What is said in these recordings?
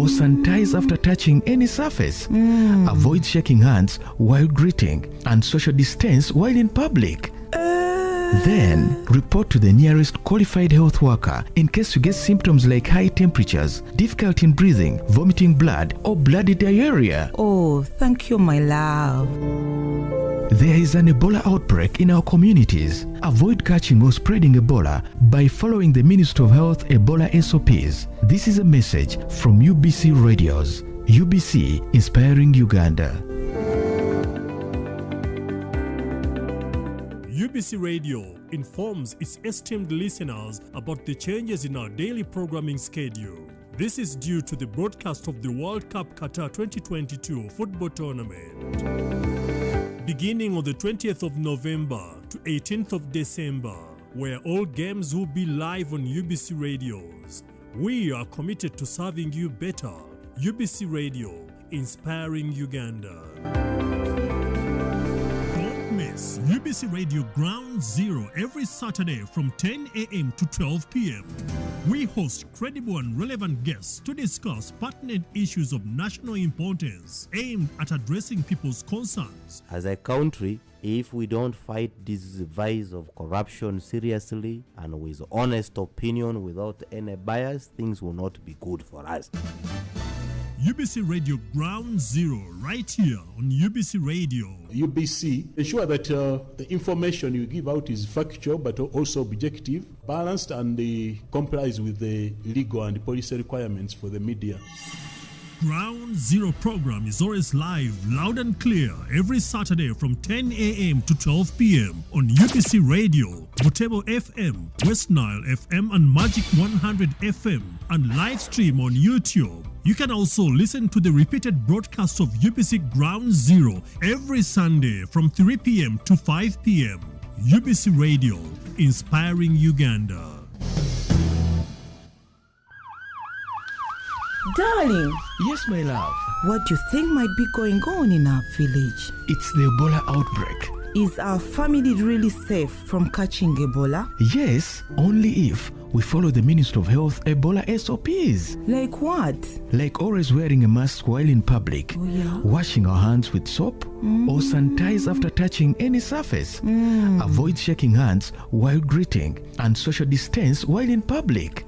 or sanitize after touching any surface. Avoid shaking hands while greeting and social distance while in public. Then, report to the nearest qualified health worker in case you get symptoms like high temperatures, difficulty in breathing, vomiting blood, or bloody diarrhea. Oh, thank you, my love. There is an Ebola outbreak in our communities. Avoid catching or spreading Ebola by following the Ministry of Health Ebola SOPs. This is a message from UBC Radios. UBC, inspiring Uganda. UBC Radio informs its esteemed listeners about the changes in our daily programming schedule. This is due to the broadcast of the World Cup Qatar 2022 football tournament. Beginning on the 20th of November to 18th of December, where all games will be live on UBC Radios. We are committed to serving you better. UBC Radio, inspiring Uganda. Miss UBC Radio Ground Zero every Saturday from 10 a.m. to 12 p.m. We host credible and relevant guests to discuss pertinent issues of national importance aimed at addressing people's concerns. As a country, if we don't fight this vice of corruption seriously and with honest opinion without any bias, things will not be good for us. UBC Radio Ground Zero, right here on UBC Radio. UBC, ensure that the information you give out is factual but also objective, balanced, and complies with the legal and policy requirements for the media. Ground Zero program is always live, loud and clear, every Saturday from 10 a.m. to 12 p.m. on UBC Radio, Butebo FM, West Nile FM, and Magic 100 FM, and live stream on YouTube. You can also listen to the repeated broadcasts of UBC Ground Zero every Sunday from 3 p.m. to 5 p.m. UBC Radio, inspiring Uganda. Darling. Yes, my love. What do you think might be going on in our village? It's the Ebola outbreak. Is our family really safe from catching Ebola? Yes, only if we follow the Ministry of Health Ebola SOPs. Like what? Like always wearing a mask while in public, washing our hands with soap, or sanitize after touching any surface. Avoid shaking hands while greeting and social distance while in public.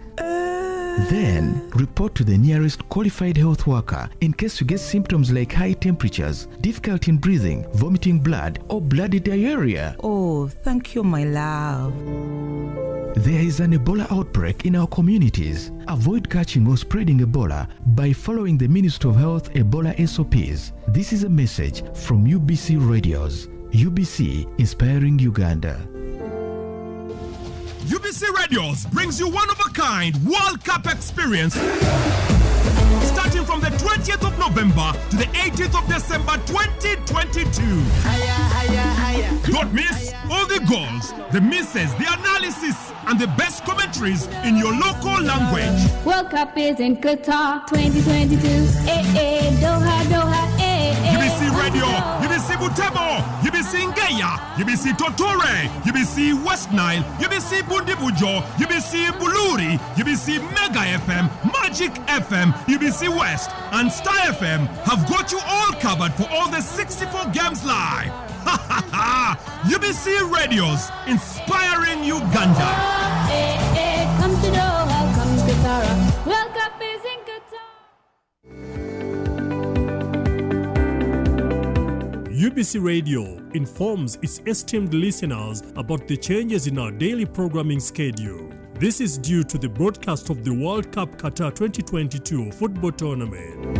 Then, report to the nearest qualified health worker in case you get symptoms like high temperatures, difficulty in breathing, vomiting blood, or bloody diarrhea. Oh, thank you, my love. There is an Ebola outbreak in our communities. Avoid catching or spreading Ebola by following the Ministry of Health Ebola SOPs. This is a message from UBC Radios. UBC, inspiring Uganda. UBC Radios brings you one-of-a-kind World Cup experience starting from the 20th of November to the 18th of December 2022. Don't miss all the goals, the misses, the analysis, and the best commentaries in your local language. World Cup is in Qatar 2022. Doha, Doha, UBC Radio, UBC Butebo, UBC Ngeya, UBC Totore, UBC West Nile, UBC Bundibujo, UBC Buluri, UBC Mega FM, Magic FM, UBC West, and Star FM have got you all covered for all the 64 games live. UBC Radios, inspiring Uganda. Come to Doha, come to Qatar. World Cup is in Qatar. UBC Radio informs its esteemed listeners about the changes in our daily programming schedule. This is due to the broadcast of the World Cup Qatar 2022 football tournament.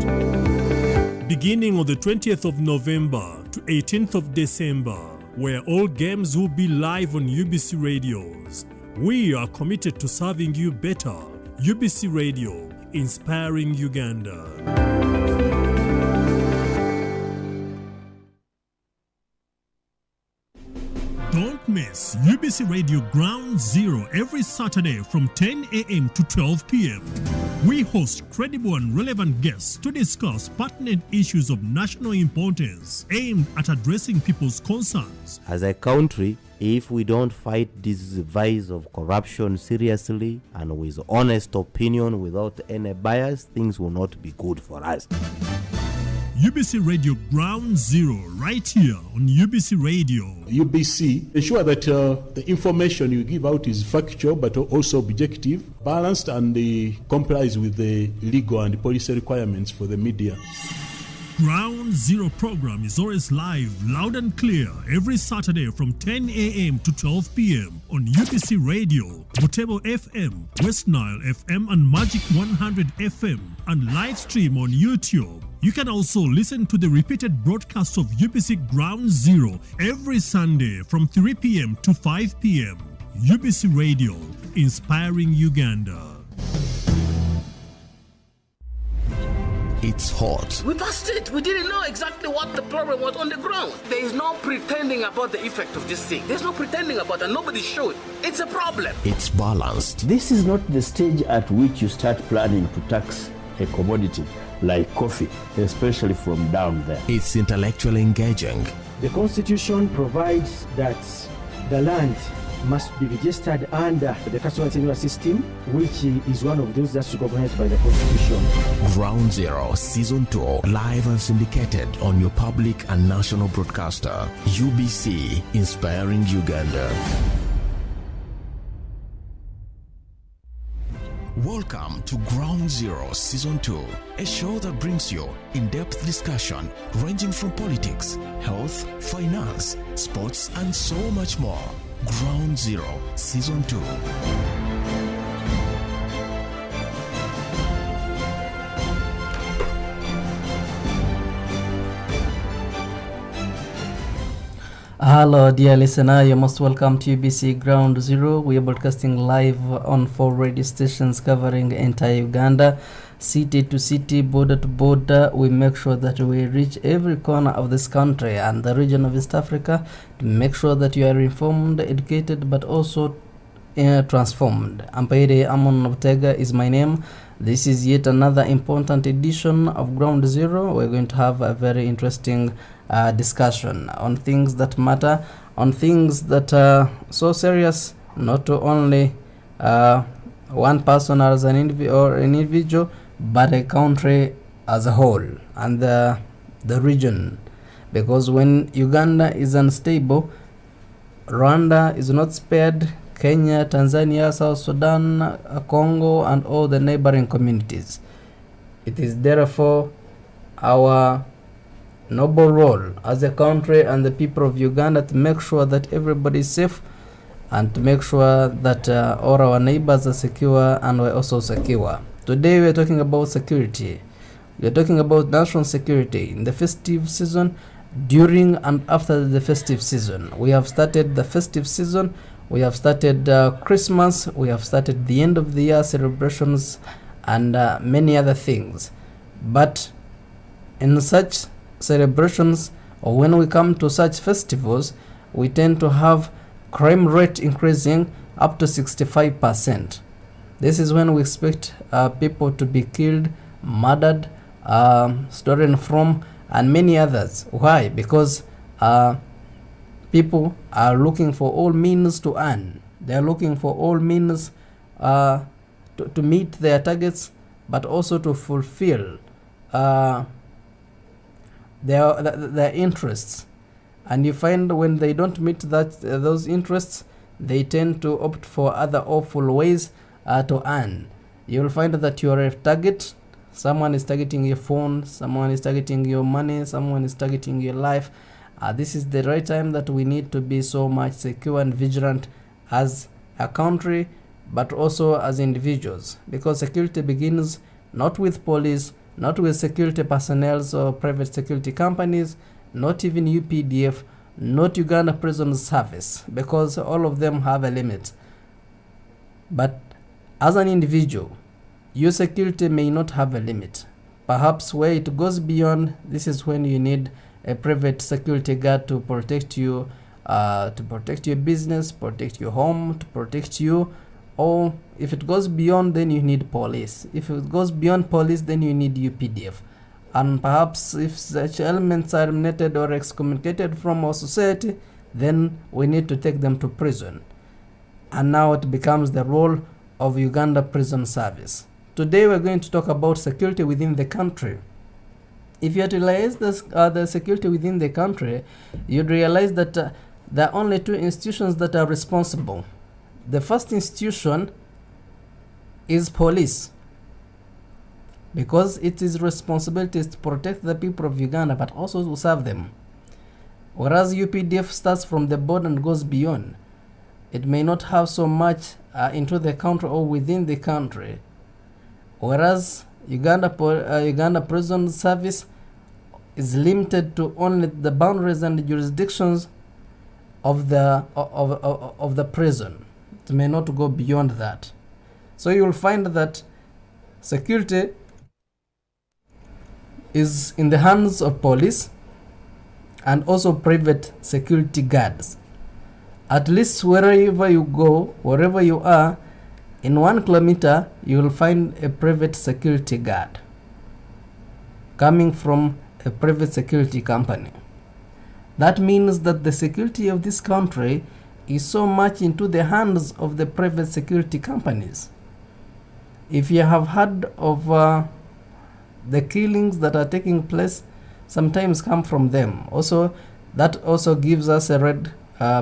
Beginning on the 20th of November to 18th of December, where all games will be live on UBC Radios. We are committed to serving you better. UBC Radio, inspiring Uganda. Don't miss UBC Radio Ground Zero every Saturday from 10 a.m. to 12 p.m. We host credible and relevant guests to discuss pertinent issues of national importance aimed at addressing people's concerns. As a country, If we don't fight this vice of corruption seriously and with honest opinion without any bias, things will not be good for us. UBC Radio Ground Zero, right here on UBC Radio. UBC, ensure that the information you give out is factual but also objective, balanced, and complies with the legal and policy requirements for the media. Ground Zero program is always live, loud and clear, every Saturday from 10 a.m. to 12 p.m. on UBC Radio, Butebo FM, West Nile FM, and Magic 100 FM, and live stream on YouTube. You can also listen to the repeated broadcast of UBC Ground Zero every Sunday from 3 p.m. to 5 p.m. UBC Radio, inspiring Uganda. It's hot. We passed it. We didn't know exactly what the problem was on the ground. There is no pretending about the effect of this thing. There's no pretending about it. Nobody showed. It's a problem. It's balanced. This is not the stage at which you start planning to tax a commodity like coffee, especially from down there. It's intellectually engaging. The Constitution provides that the land must be registered under the customer tenure system, which is one of those that's recognized by the Constitution. Ground Zero Season 2, live and syndicated on your public and national broadcaster. UBC, inspiring Uganda. Welcome to Ground Zero Season 2, a show that brings you in-depth discussion ranging from politics, health, finance, sports, and so much more. Ground Zero Season 2. Hello dear listener, you're most welcome to UBC Ground Zero. We are broadcasting live on 4 radio stations covering entire Uganda, city to city, border to border. We make sure that we reach every corner of this country and the region of East Africa to make sure that you are informed, educated, but also transformed. Ampaire Amon Ortega is my name. This is yet another important edition of Ground Zero. We're going to have a very interesting discussion on things that matter, on things that are so serious, not to only one person as an individual, but a country as a whole and the region. Because when Uganda is unstable, Rwanda is not spared, Kenya, Tanzania, South Sudan, Congo, and all the neighboring communities. It is therefore our noble role as a country and the people of Uganda to make sure that everybody is safe and to make sure that all our neighbors are secure and we're also secure. Today we are talking about security. We are talking about national security in the festive season, during and after the festive season. We have started the festive season. We have started Christmas. We have started the end of the year celebrations and many other things. But in such celebrations, or when we come to such festivals, we tend to have crime rate increasing up to 65%. This is when we expect people to be killed, murdered, stolen from, and many others. Why? Because people are looking for all means to earn. They are looking for all means to meet their targets, but also to fulfill their interests. And you find when they don't meet those interests, they tend to opt for other awful ways to earn. You'll find that you are a target. Someone is targeting your phone, someone is targeting your money, someone is targeting your life. This is the right time that we need to be so much secure and vigilant as a country, but also as individuals, because security begins not with police, not with security personnel or private security companies, not even UPDF, not Uganda Prison Service, because all of them have a limit. But as an individual, your security may not have a limit. Perhaps where it goes beyond, this is when you need a private security guard to protect you, to protect your business, protect your home, to protect you. Or if it goes beyond, then you need police. If it goes beyond police, then you need UPDF. And perhaps if such elements are eliminated or excommunicated from our society, then we need to take them to prison. And now it becomes the role of Uganda Prison Service. Today we're going to talk about security within the country. If you utilize the security within the country, you'd realize that there are only two institutions that are responsible. The first institution is police, because it is responsibility is to protect the people of Uganda but also to serve them. Whereas UPDF starts from the border and goes beyond. It may not have so much into the country or within the country. Whereas Uganda Prison Service is limited to only the boundaries and the jurisdictions of the prison. It may not go beyond that. So you will find that security is in the hands of police and also private security guards. At least wherever you go, wherever you are, in 1 kilometer, you will find a private security guard coming from a private security company. That means that the security of this country is so much into the hands of the private security companies. If you have heard of the killings that are taking place, sometimes come from them. Also, that also gives us a red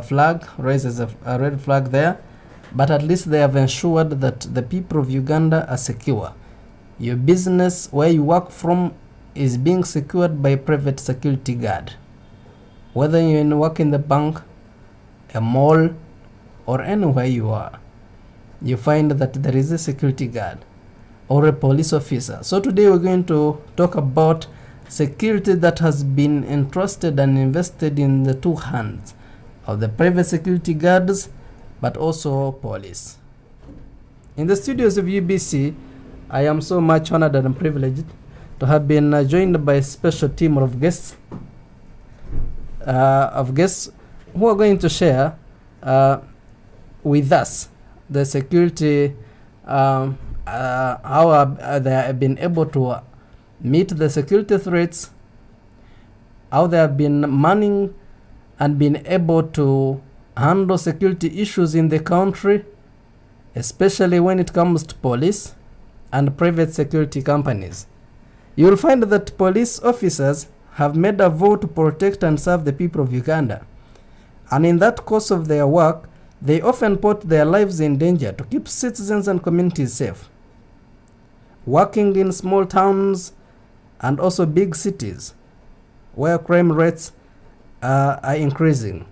flag, raises a red flag there, but at least they have ensured that the people of Uganda are secure. Your business, where you work from, is being secured by a private security guard. Whether you work in the bank, a mall, or anywhere you are, you find that there is a security guard or a police officer. So today we're going to talk about security that has been entrusted and invested in the two hands of the private security guards but also police. In the studios of UBC, I am so much honored and privileged to have been joined by a special team of guests who are going to share with us the security, how they have been able to meet the security threats, how they have been manning and been able to handle security issues in the country, especially when it comes to police and private security companies. You will find that police officers have made a vow to protect and serve the people of Uganda. And in that course of their work, they often put their lives in danger to keep citizens and communities safe. Working in small towns and also big cities where crime rates are increasing,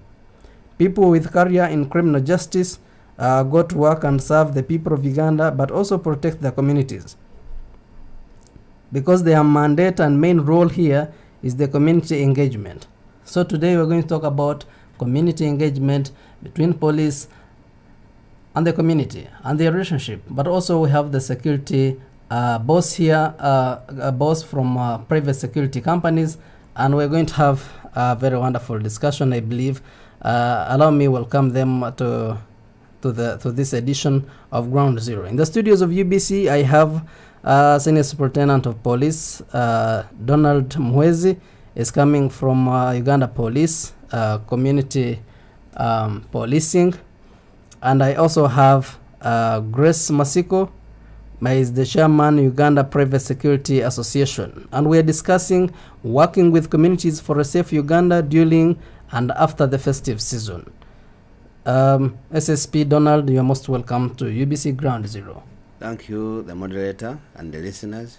people with career in criminal justice go to work and serve the people of Uganda but also protect their communities, because their mandate and main role here is the community engagement. So today we're going to talk about community engagement between police and the community and the relationship. But also we have the security boss here, a boss from private security companies, and we're going to have a very wonderful discussion, I believe. Allow me welcome them to this edition of Ground Zero. In the studios of UBC, I have Senior Superintendent of Police Donald Mwezi is coming from Uganda Police Community Policing, and I also have Grace Masiko, is the chairman Uganda Private Security Association, and we are discussing working with communities for a safe Uganda during and after the festive season. SSP Donald, you are most welcome to UBC Ground Zero. Thank you, the moderator and the listeners.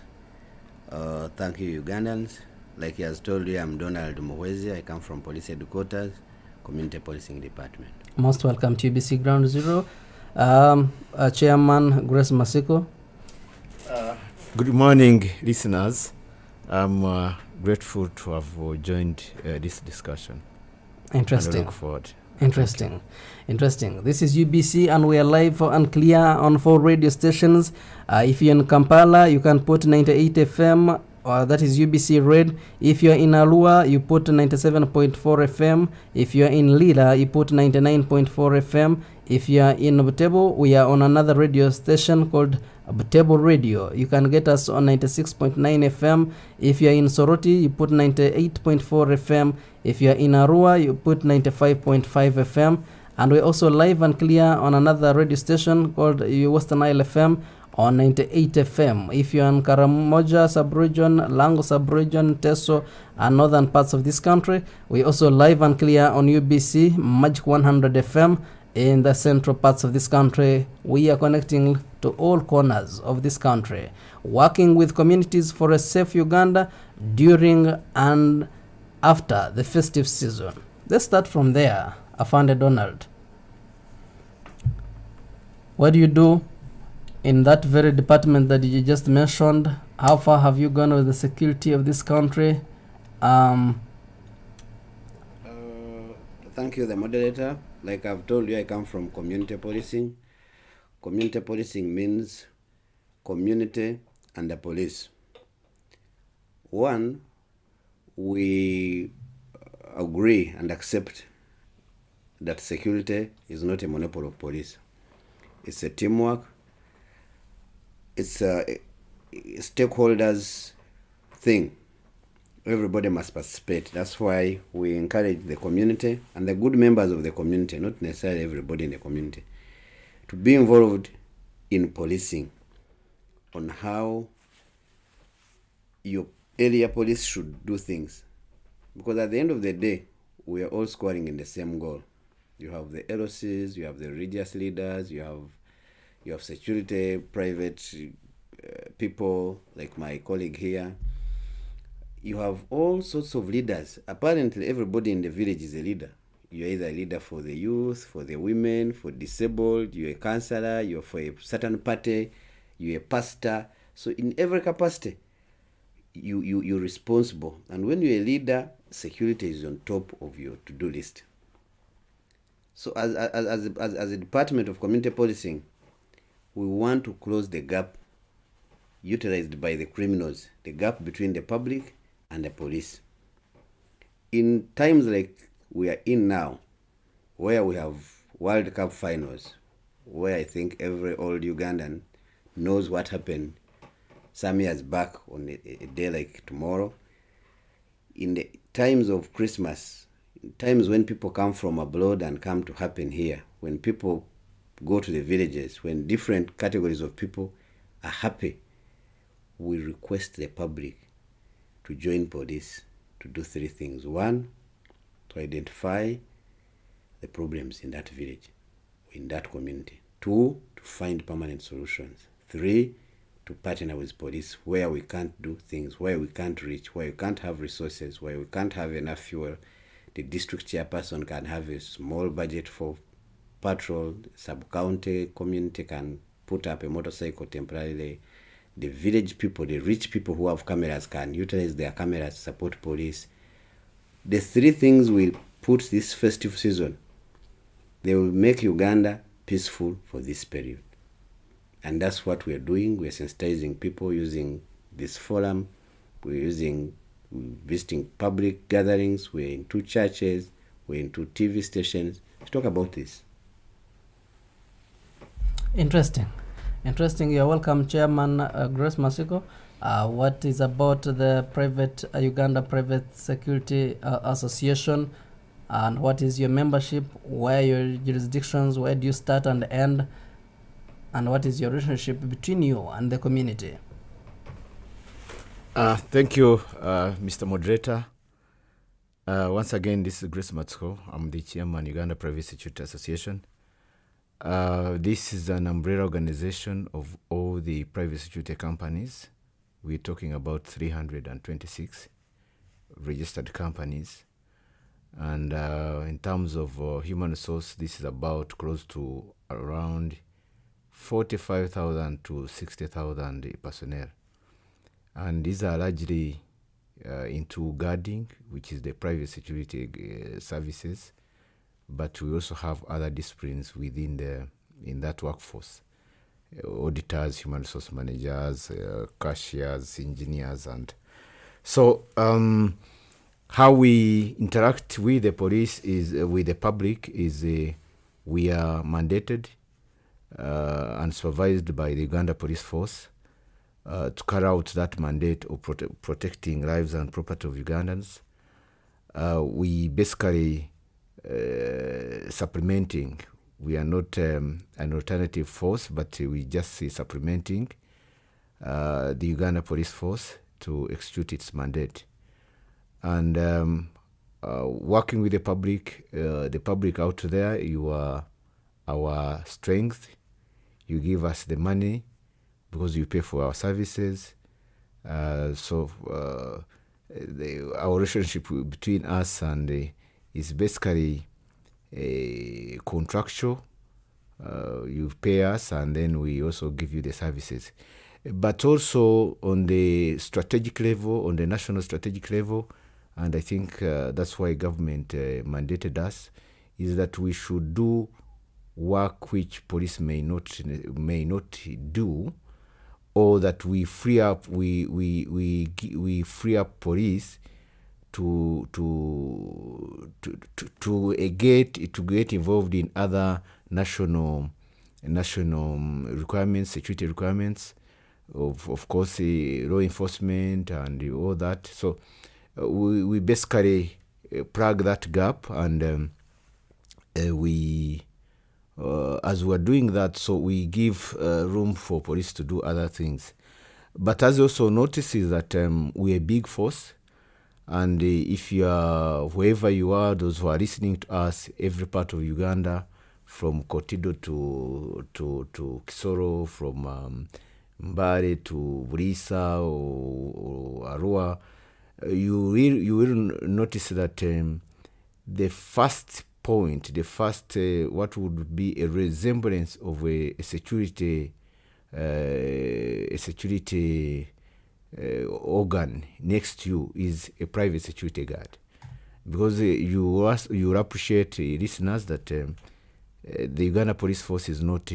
Thank you, Ugandans. Like he has told you, I'm Donald Mwezi. I come from Police Headquarters, Community Policing Department. Most welcome to UBC Ground Zero. Chairman Grace Masiko. Good morning, listeners. I'm grateful to have joined this discussion. Interesting. I look forward. Interesting. This is UBC and we are live and clear on 4 radio stations. If you're in Kampala, you can put 98 FM, that is UBC Red. If you're in Arua, you put 97.4 FM. If you're in Lila, you put 99.4 FM. If you're in Butebo, we are on another radio station called Butebo Radio. You can get us on 96.9 FM. If you're in Soroti, you put 98.4 FM. If you're in Arua, you put 95.5 FM. And we're also live and clear on another radio station called Western Nile FM on 98 FM. If you're in Karamoja sub-region, Lango sub-region, Teso, and northern parts of this country, we're also live and clear on UBC, Magic 100 FM. In the central parts of this country, we are connecting to all corners of this country, working with communities for a safe Uganda during and after the festive season. Let's start from there. Afande Donald, what do you do in that very department that you just mentioned? How far have you gone with the security of this country? Thank you, the moderator. Like I've told you, I come from community policing. Community policing means community and the police. One, we agree and accept that security is not a monopoly of police. It's a teamwork. It's a stakeholders thing. Everybody must participate. That's why we encourage the community and the good members of the community, not necessarily everybody in the community, to be involved in policing on how your area police should do things. Because at the end of the day, we are all scoring in the same goal. You have the LOCs, you have the religious leaders, you have security, private people like my colleague here. You have all sorts of leaders. Apparently, everybody in the village is a leader. You're either a leader for the youth, for the women, for disabled, you're a counselor, you're for a certain party, you're a pastor. So in every capacity, you're responsible. And when you're a leader, security is on top of your to-do list. So as a department of community policing, we want to close the gap utilized by the criminals, the gap between the public and the police. In times like we are in now, where we have World Cup finals, where I think every old Ugandan knows what happened some years back on a day like tomorrow, in the times of Christmas, times when people come from abroad and come to happen here, when people go to the villages, when different categories of people are happy, we request the public to join police to do three things. One, to identify the problems in that village, in that community. Two, to find permanent solutions. Three, to partner with police where we can't do things, where we can't reach, where we can't have resources, where we can't have enough fuel. The district chairperson can have a small budget for patrol, sub-county community can put up a motorcycle temporarily. The village people, the rich people who have cameras can utilize their cameras to support police. The three things will put this festive season. They will make Uganda peaceful for this period. And that's what we're doing. We're sensitizing people using this forum. We're visiting public gatherings. We're into churches. We're into TV stations to talk about this. Interesting. You're welcome, Chairman Grace Masiko. What is about the private Uganda Private Security Association, and what is your membership? Where are your jurisdictions? Where do you start and end? And what is your relationship between you and the community? Thank you, Mr. Moderator. Once again, this is Grace Matsuko. I'm the Chairman, Uganda Private Security Association. This is an umbrella organization of all the private security companies. We're talking about 326 registered companies. And in terms of human resource, this is about close to around 45,000 to 60,000 personnel. And these are largely into guarding, which is the private security services. But we also have other disciplines in that workforce. Auditors, human resource managers, cashiers, engineers. And so how we interact with the police is with the public is we are mandated and supervised by the Uganda Police Force to carry out that mandate of protecting lives and property of Ugandans. We basically supplementing. We are not an alternative force, but we just supplementing the Uganda Police Force to execute its mandate. And working with the public out there, you are our strength. You give us the money because you pay for our services. Our relationship between us and is basically contractual. You pay us and then we also give you the services. But also on the strategic level, on the national strategic level, and I think that's why government mandated us, is that we should do work which police may not do, or that we free up police to get involved in other national requirements, security requirements, of course law enforcement and all that. So we basically plug that gap, and we as we are doing that, so we give room for police to do other things. But as you also notice is that we're a big force, and if you are, wherever you are, those who are listening to us, every part of Uganda, from Kotido to Kisoro, from Mbale to Burisa or Arua, you will notice that the first point, what would be a resemblance of a security organ next to you is a private security guard, because you will appreciate, listeners, that the Uganda Police Force is not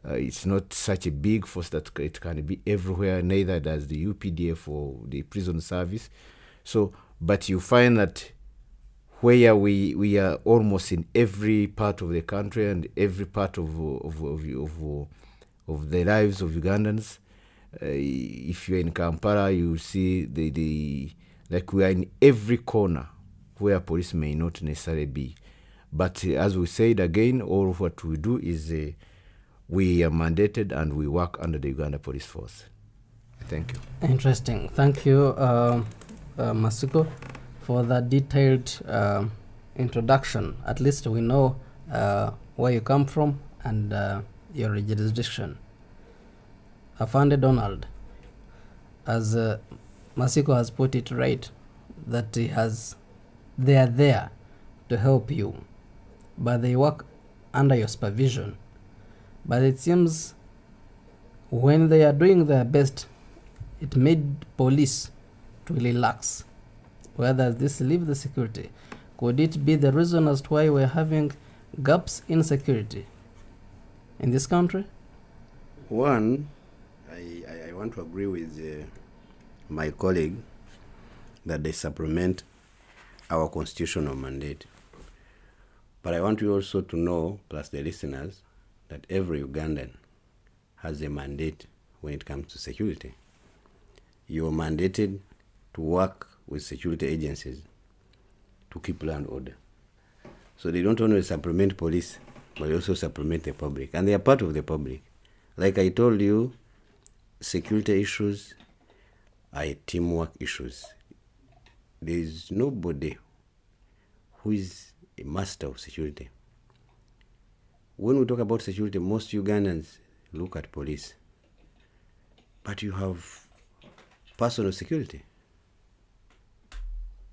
it's not such a big force that it can be everywhere. Neither does the UPDF or the prison service. So, but you find that where we are almost in every part of the country and every part of the lives of Ugandans. If you're in Kampala, you see like we are in every corner where police may not necessarily be. But as we said again, all of what we do is we are mandated and we work under the Uganda Police Force. Thank you. Interesting. Thank you, Masuko, for that detailed introduction. At least we know where you come from and your jurisdiction. Afande Donald, as Masiko has put it right, that they are there to help you, but they work under your supervision. But it seems when they are doing their best, it made police to relax. Where does this leave the security? Could it be the reason as to why we're having gaps in security in this country? One, I want to agree with my colleague that they supplement our constitutional mandate. But I want you also to know, plus the listeners, that every Ugandan has a mandate when it comes to security. You are mandated to work with security agencies to keep law and order. So they don't only supplement police, but they also supplement the public. And they are part of the public. Like I told you, security issues are teamwork issues. There is nobody who is a master of security. When we talk about security, most Ugandans look at police. But you have personal security.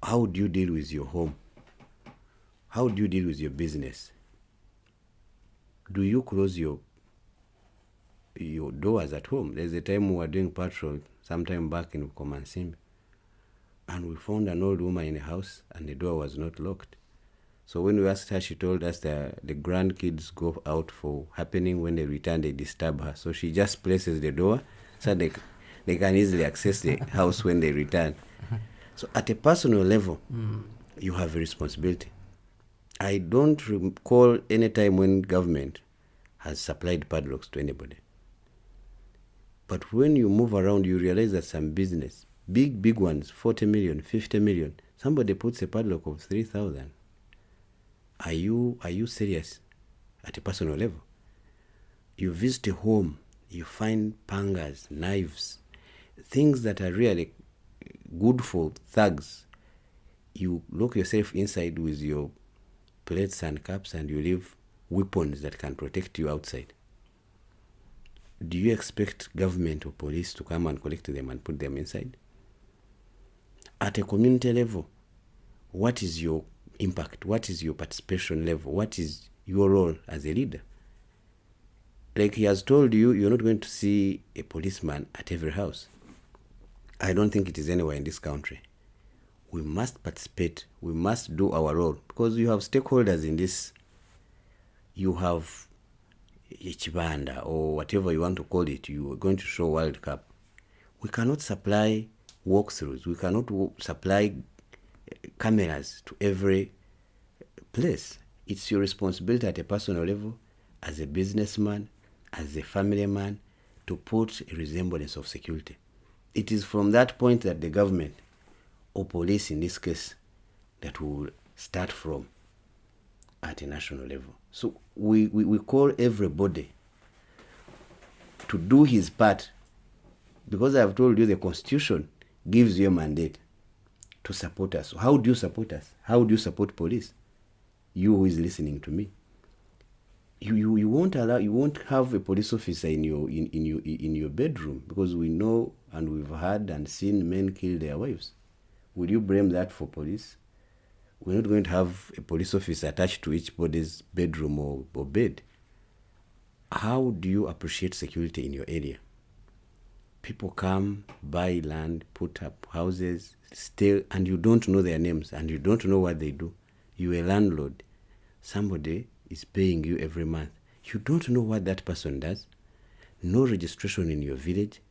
How do you deal with your home? How do you deal with your business? Do you close your doors at home? There's a time we were doing patrol sometime back in Komansimbi, and we found an old woman in a house and the door was not locked. So when we asked her, she told us that the grandkids go out for happening. When they return, they disturb her. So she just places the door so they can easily access the house when they return. So at a personal level, you have a responsibility. I don't recall any time when government has supplied padlocks to anybody. But when you move around, you realize that some business, big ones, 40 million, 50 million, somebody puts a padlock of 3,000. Are you serious at a personal level? You visit a home, you find pangas, knives, things that are really good for thugs. You lock yourself inside with your plates and cups and you leave weapons that can protect you outside. Do you expect government or police to come and collect them and put them inside? At a community level, what is your impact? What is your participation level? What is your role as a leader? Like he has told you, you're not going to see a policeman at every house. I don't think it is anywhere in this country. We must participate. We must do our role because you have stakeholders in this. You have Chibanda or whatever you want to call it. You are going to show World Cup. We cannot supply walkthroughs. We cannot supply cameras to every place. It's your responsibility at a personal level, as a businessman, as a family man, to put a resemblance of security. It is from that point that the government, or police in this case, that will start from at a national level. So we call everybody to do his part, because I have told you the Constitution gives you a mandate to support us. So how do you support us? How do you support police? You who is listening to me. You won't have a police officer in your bedroom, because we know and we've heard and seen men kill their wives. Will you blame that for police? We're not going to have a police officer attached to each body's bedroom or bed. How do you appreciate security in your area? People come, buy land, put up houses, steal, and you don't know their names and you don't know what they do. You're a landlord. Somebody is paying you every month. You don't know what that person does. No registration in your village,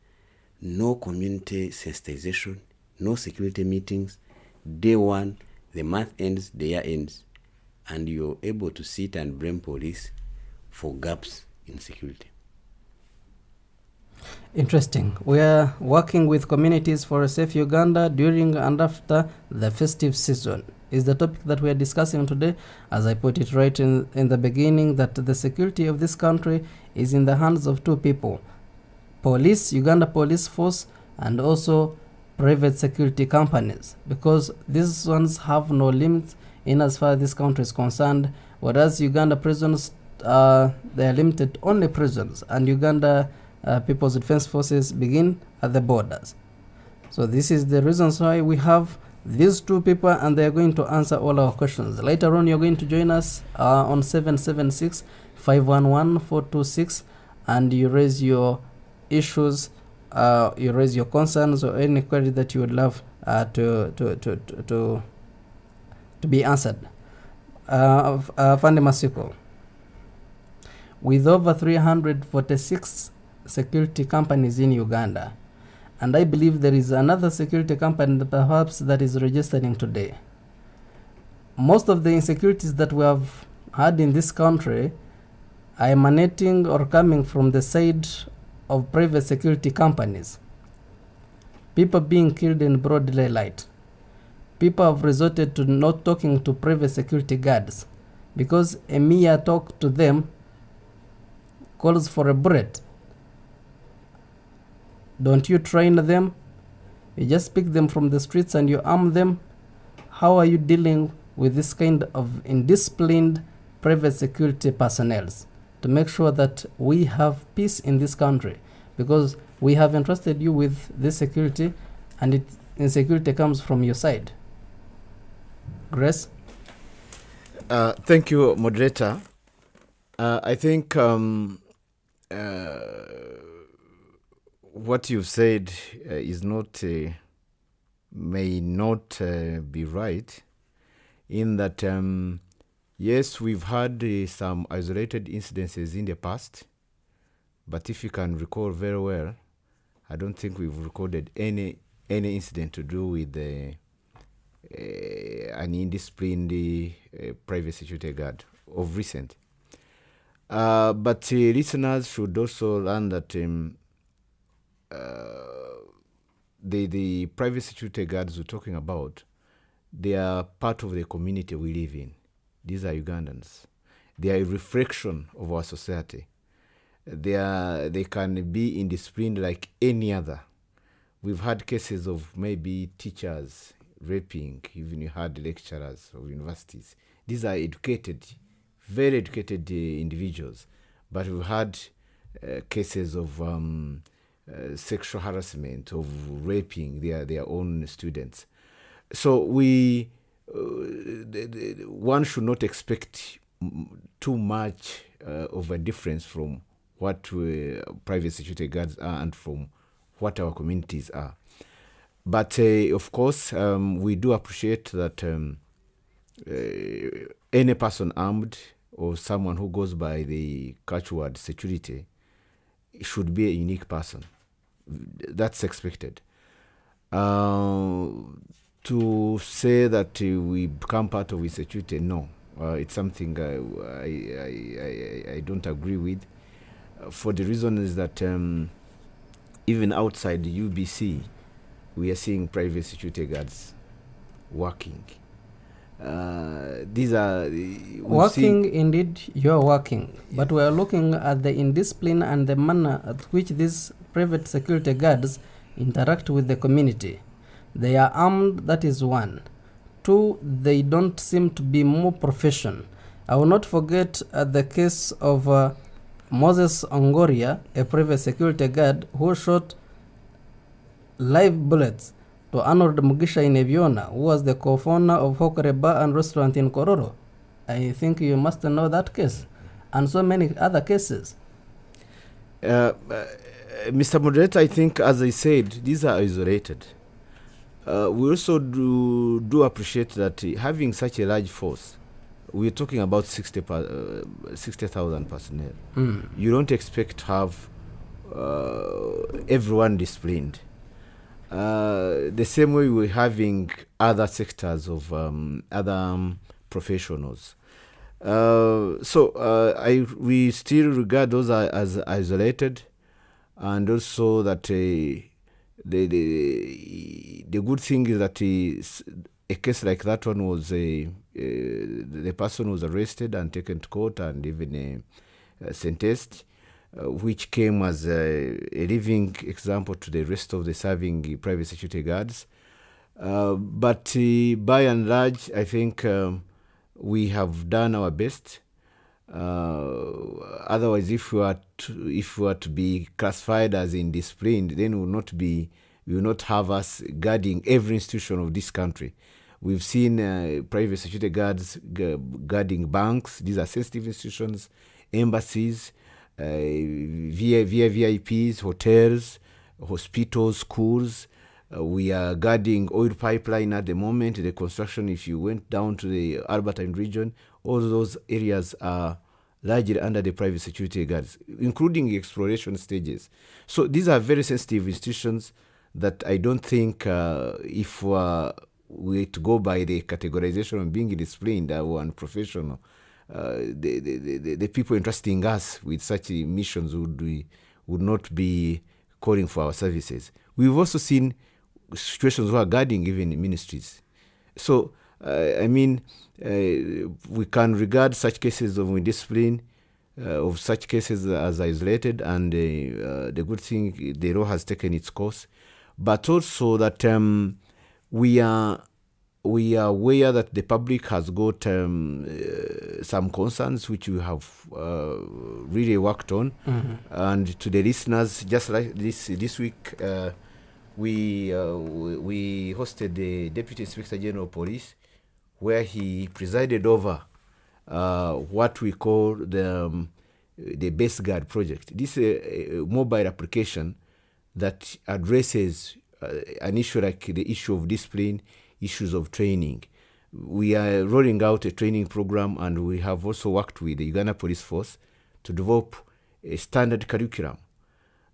no community sensitization, no security meetings. Day one, the month ends, the year ends, and you're able to sit and blame police for gaps in security. Interesting. We are working with communities for a safe Uganda during and after the festive season. Is the topic that we are discussing today. As I put it right in the beginning, that the security of this country is in the hands of two people: police, Uganda Police Force, and also private security companies, because these ones have no limits in as far as this country is concerned, whereas Uganda prisons, they are limited only prisons, and Uganda People's Defense Forces begin at the borders. So this is the reasons why we have these two people, and they are going to answer all our questions. Later on, you're going to join us on 776-511-426, and you raise your issues, you raise your concerns or any query that you would love to be answered. Fandi Masiko, with over 346 security companies in Uganda, and I believe there is another security company that perhaps that is registering today. Most of the insecurities that we have had in this country are emanating or coming from the side of private security companies. People being killed in broad daylight. People have resorted to not talking to private security guards because a mere talk to them calls for a bullet. Don't you train them? You just pick them from the streets and you arm them. How are you dealing with this kind of indisciplined private security personnel to make sure that we have peace in this country? Because we have entrusted you with this security, and insecurity comes from your side. Grace? Thank you, moderator. I think what you've said is not may not be right, in that yes, we've had some isolated incidences in the past, but if you can recall very well, I don't think we've recorded any incident to do with the an indisciplined private security guard of recent. But listeners should also learn that the private security guards we're talking about, they are part of the community we live in. These are Ugandans. They are a reflection of our society. They can be indisciplined like any other. We've had cases of maybe teachers raping, even you had lecturers of universities. These are educated, very educated individuals. But we've had cases of sexual harassment, of raping their own students. So one should not expect too much of a difference from what private security guards are and from what our communities are. But of course, we do appreciate that any person armed or someone who goes by the catchword security should be a unique person. That's expected. To say that we become part of security, no. It's something I don't agree with. For the reason is that even outside the UBC, we are seeing private security guards working. These are working. Indeed, you're working, but we are looking at the indiscipline and the manner at which these private security guards interact with the community. They are armed, that is one. Two, they don't seem to be more professional. I will not forget the case of Moses Ongoria, a private security guard who shot live bullets to Arnold Mugisha in Eviona, who was the co-founder of Hokore Bar and Restaurant in Kororo. I think you must know that case, and so many other cases. Mr. Moderator, I think, as I said, these are isolated. We also do appreciate that having such a large force, we're talking about 60,000 personnel. You don't expect to have everyone disciplined. The same way we're having other sectors of other professionals. We still regard those as isolated, and also that the good thing is that a case like that one was the person was arrested and taken to court and even sentenced, which came as a living example to the rest of the serving private security guards. But by and large, I think we have done our best. Otherwise, if we were to be classified as indisciplined, then we will not have us guarding every institution of this country. We've seen private security guards guarding banks. These are sensitive institutions, embassies, VIPs, hotels, hospitals, schools. We are guarding oil pipeline at the moment. The construction, if you went down to the Albertine region, all those areas are largely under the private security guards, including the exploration stages. So these are very sensitive institutions that I don't think if we to go by the categorization of being disciplined or unprofessional, the people entrusting us with such missions would not be calling for our services. We've also seen situations where guarding even ministries. So, we can regard such cases of indiscipline, of such cases as isolated, and the good thing, the law has taken its course. But also that we are aware that the public has got some concerns which we have really worked on. And to the listeners, just like this week, we hosted the Deputy Inspector General of Police, where he presided over what we call the Base Guard project. This is a mobile application that addresses an issue like the issue of discipline, issues of training. We are rolling out a training program, and we have also worked with the Uganda Police Force to develop a standard curriculum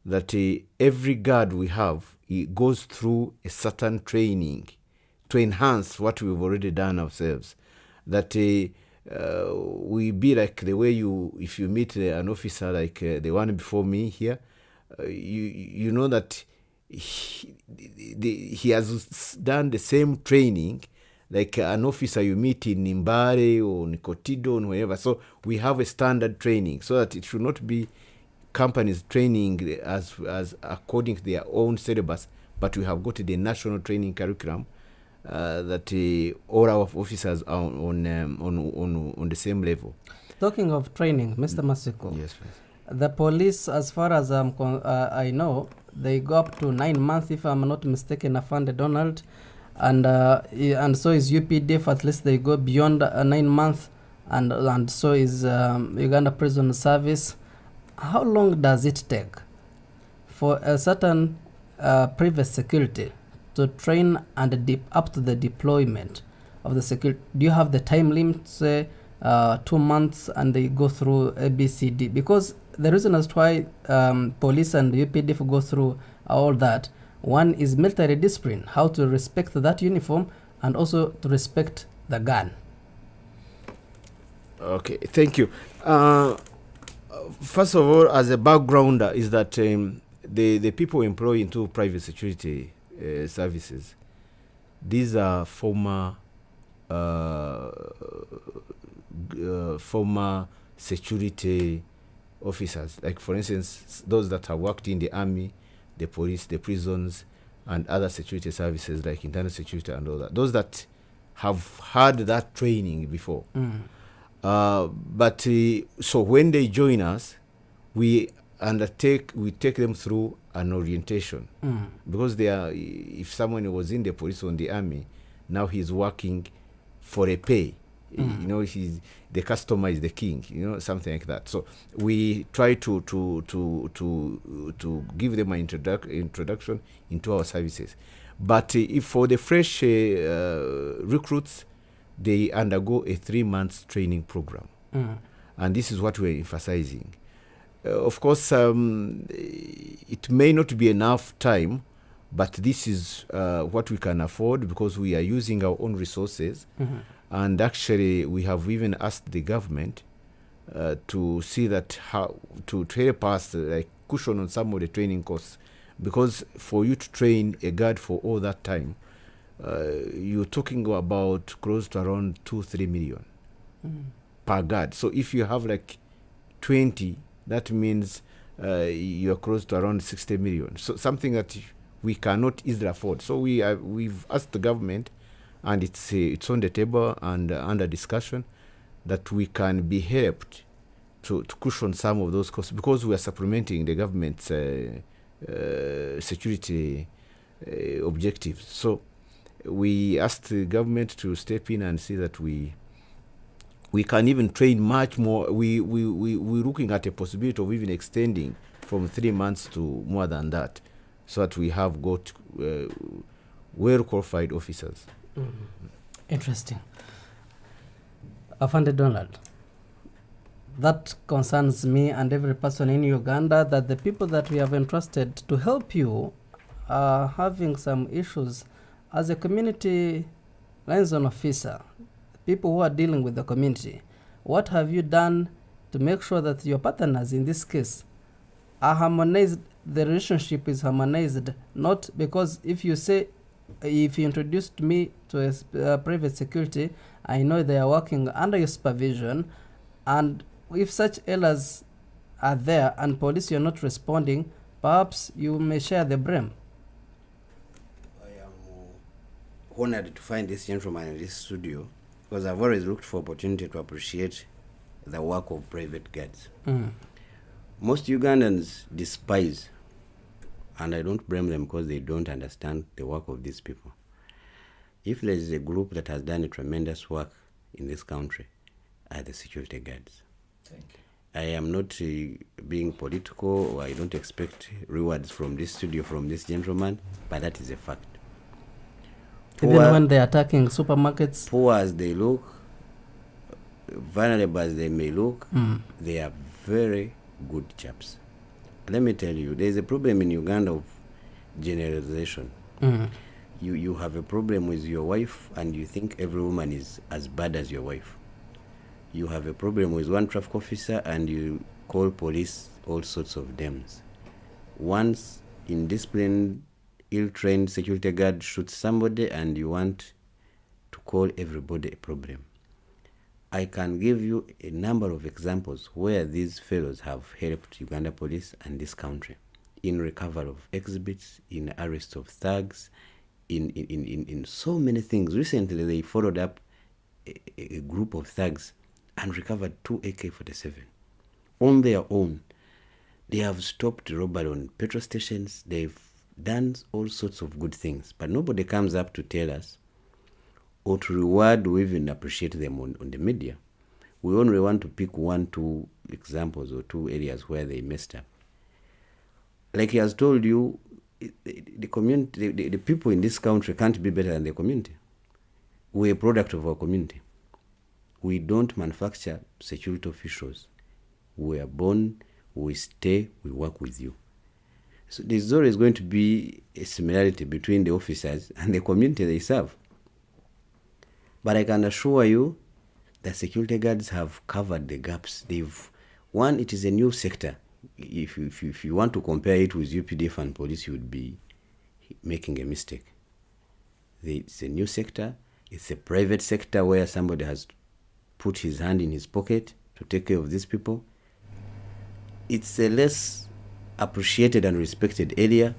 that every guard we have, he goes through a certain training to enhance what we've already done ourselves. That we be like the way if you meet an officer like the one before me here, you know that he has done the same training like an officer you meet in Nimbare or Nikotido or wherever. So we have a standard training so that it should not be companies training as according to their own syllabus, but we have got the national training curriculum that all our officers are on the same level. Talking of training, Mr. Masiko. Yes, please. The police, as far as I know, they go up to 9 months, if I'm not mistaken, Afande Donald, and so is UPDF. At least they go beyond 9 months, and so is Uganda Prison Service. How long does it take for a certain private security to train and up to the deployment of the security? Do you have the time limit, say 2 months, and they go through ABCD? Because the reason as to why police and UPDF go through all that, one is military discipline, how to respect that uniform and also to respect the gun. Okay, thank you. First of all, as a background, is that the people employed into private security services, these are former security officers. Like, for instance, those that have worked in the army, the police, the prisons, and other security services like internal security and all that. Those that have had that training before. But so when they join us, we take them through an orientation, because if someone was in the police or in the army, now he's working for a pay. You know, the customer is the king. You know, something like that. So we try to give them an introduction into our services. But if for the fresh recruits, they undergo a 3 months training program, and this is what we're emphasizing. Of course, it may not be enough time, but this is what we can afford because we are using our own resources. And actually, we have even asked the government to see that how to help us cushion on some of the training costs, because for you to train a guard for all that time, you're talking about close to around 2-3 million per guard. So if you have 20, that means you're close to around 60 million. So something that we cannot easily afford. So we've asked the government, and it's on the table and under discussion, that we can be helped to cushion some of those costs, because we are supplementing the government's security objectives. So we asked the government to step in and see that we can even train much more. We're looking at a possibility of even extending from 3 months to more than that, so that we have got well-qualified officers. Interesting. Afande Donald, that concerns me and every person in Uganda, that the people that we have entrusted to help you are having some issues. As a community liaison officer, people who are dealing with the community, what have you done to make sure that your partners in this case are harmonized, the relationship is harmonized? Not because if you introduced me to a private security, I know they are working under your supervision, and if such errors are there and police you're not responding, perhaps you may share the blame. I am honored to find this gentleman in this studio, because I've always looked for opportunity to appreciate the work of private guards. Most Ugandans despise, and I don't blame them because they don't understand the work of these people. If there is a group that has done a tremendous work in this country, are the security guards. Thank you. I am not being political, or I don't expect rewards from this studio, from this gentleman, but that is a fact. Even when they're attacking supermarkets? Poor as they look, vulnerable as they may look, they are very good chaps. Let me tell you, there is a problem in Uganda of generalization. You have a problem with your wife and you think every woman is as bad as your wife. You have a problem with one traffic officer and you call police all sorts of names. Once indisciplined, ill-trained security guard shoots somebody and you want to call everybody a problem. I can give you a number of examples where these fellows have helped Uganda police and this country in recovery of exhibits, in arrest of thugs, in so many things. Recently, they followed up a group of thugs and recovered 2 AK-47 on their own. They have stopped robbery on petrol stations. They've done all sorts of good things, but nobody comes up to tell us or to reward or even appreciate them on the media. We only want to pick 1-2 examples or 2 areas where they messed up. Like he has told you, the community, the people in this country can't be better than the community. We're a product of our community. We don't manufacture security officials. We are born, we stay, we work with you. So there's always going to be a similarity between the officers and the community they serve. But I can assure you that security guards have covered the gaps. It is a new sector. If you want to compare it with UPDF and police, you would be making a mistake. It's a new sector. It's a private sector where somebody has put his hand in his pocket to take care of these people. It's a less appreciated and respected area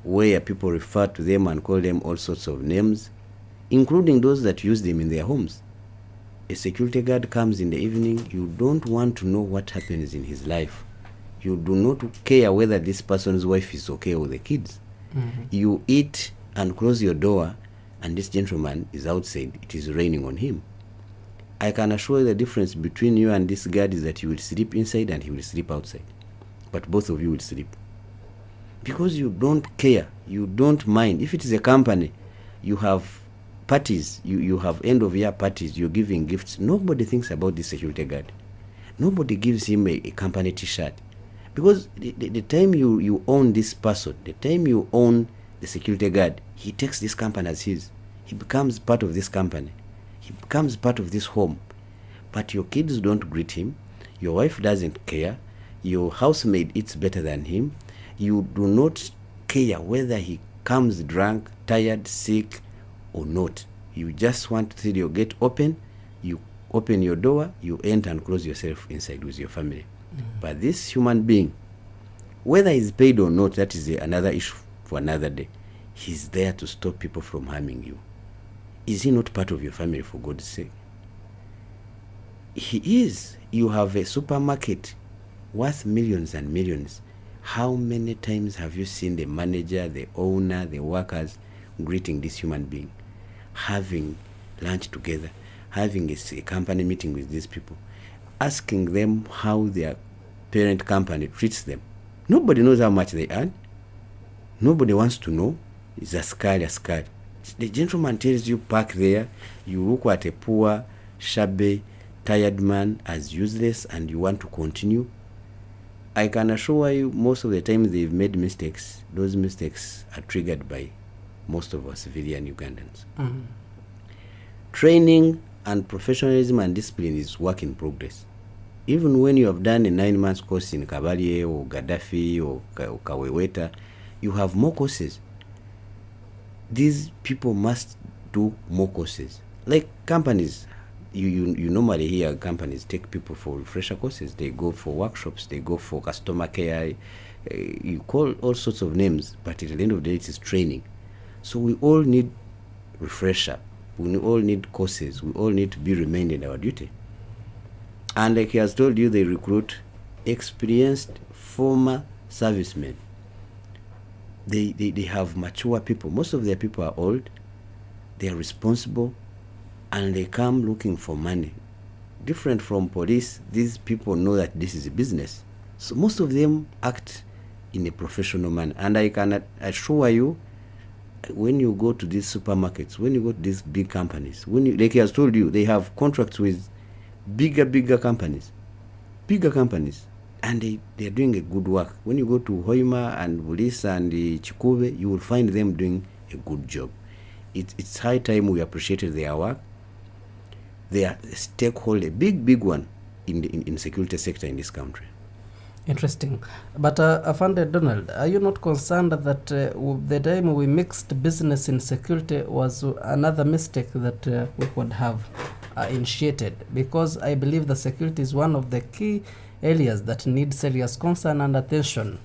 where people refer to them and call them all sorts of names, including those that use them in their homes. A security guard comes in the evening, you don't want to know what happens in his life. You do not care whether this person's wife is okay or the kids. You eat and close your door and this gentleman is outside. It is raining on him. I can assure you the difference between you and this guard is that you will sleep inside and he will sleep outside. But both of you will sleep. Because you don't care. You don't mind. If it is a company, you have parties. You have end-of-year parties. You're giving gifts. Nobody thinks about this security guard. Nobody gives him a company T-shirt. Because the time you own this person, the time you own the security guard, he takes this company as his. He becomes part of this company. He becomes part of this home. But your kids don't greet him. Your wife doesn't care. Your housemaid eats better than him. You do not care whether he comes drunk, tired, sick, or not. You just want to see your gate open. You open your door, you enter and close yourself inside with your family. But this human being, whether he's paid or not, that is another issue for another day. He's there to stop people from harming you. Is he not part of your family, for God's sake? He is. You have a supermarket worth millions and millions. How many times have you seen the manager, the owner, the workers greeting this human being, having lunch together, having a company meeting with these people, asking them how their parent company treats them? Nobody knows how much they earn. Nobody wants to know. It's a skull. The gentleman tells you, park there. You look at a poor, shabby, tired man as useless and you want to continue. I can assure you, most of the time they've made mistakes. Those mistakes are triggered by most of us civilian Ugandans. Training and professionalism and discipline is work in progress. Even when you have done a 9-month course in Kabarie or Gaddafi or Kaweweta, you have more courses. These people must do more courses. Like companies, you normally hear companies take people for refresher courses. They go for workshops, they go for customer care. You call all sorts of names, but at the end of the day, it is training. So we all need refresher. We all need courses. We all need to be reminded our duty. And like he has told you, they recruit experienced former servicemen. They have mature people. Most of their people are old. They are responsible. And they come looking for money. Different from police, these people know that this is a business. So most of them act in a professional manner. And I can assure you, when you go to these supermarkets, when you go to these big companies, like he has told you, they have contracts with bigger companies, and they are doing a good work. When you go to Hoima and Bulisa and Chikube, you will find them doing a good job. it's high time we appreciated their work. They are a stakeholder, big one in security sector in this country. Interesting. But Afande Donald, are you not concerned that the time we mixed business and security was another mistake that we could have initiated? Because I believe the security is one of the key areas that need serious concern and attention.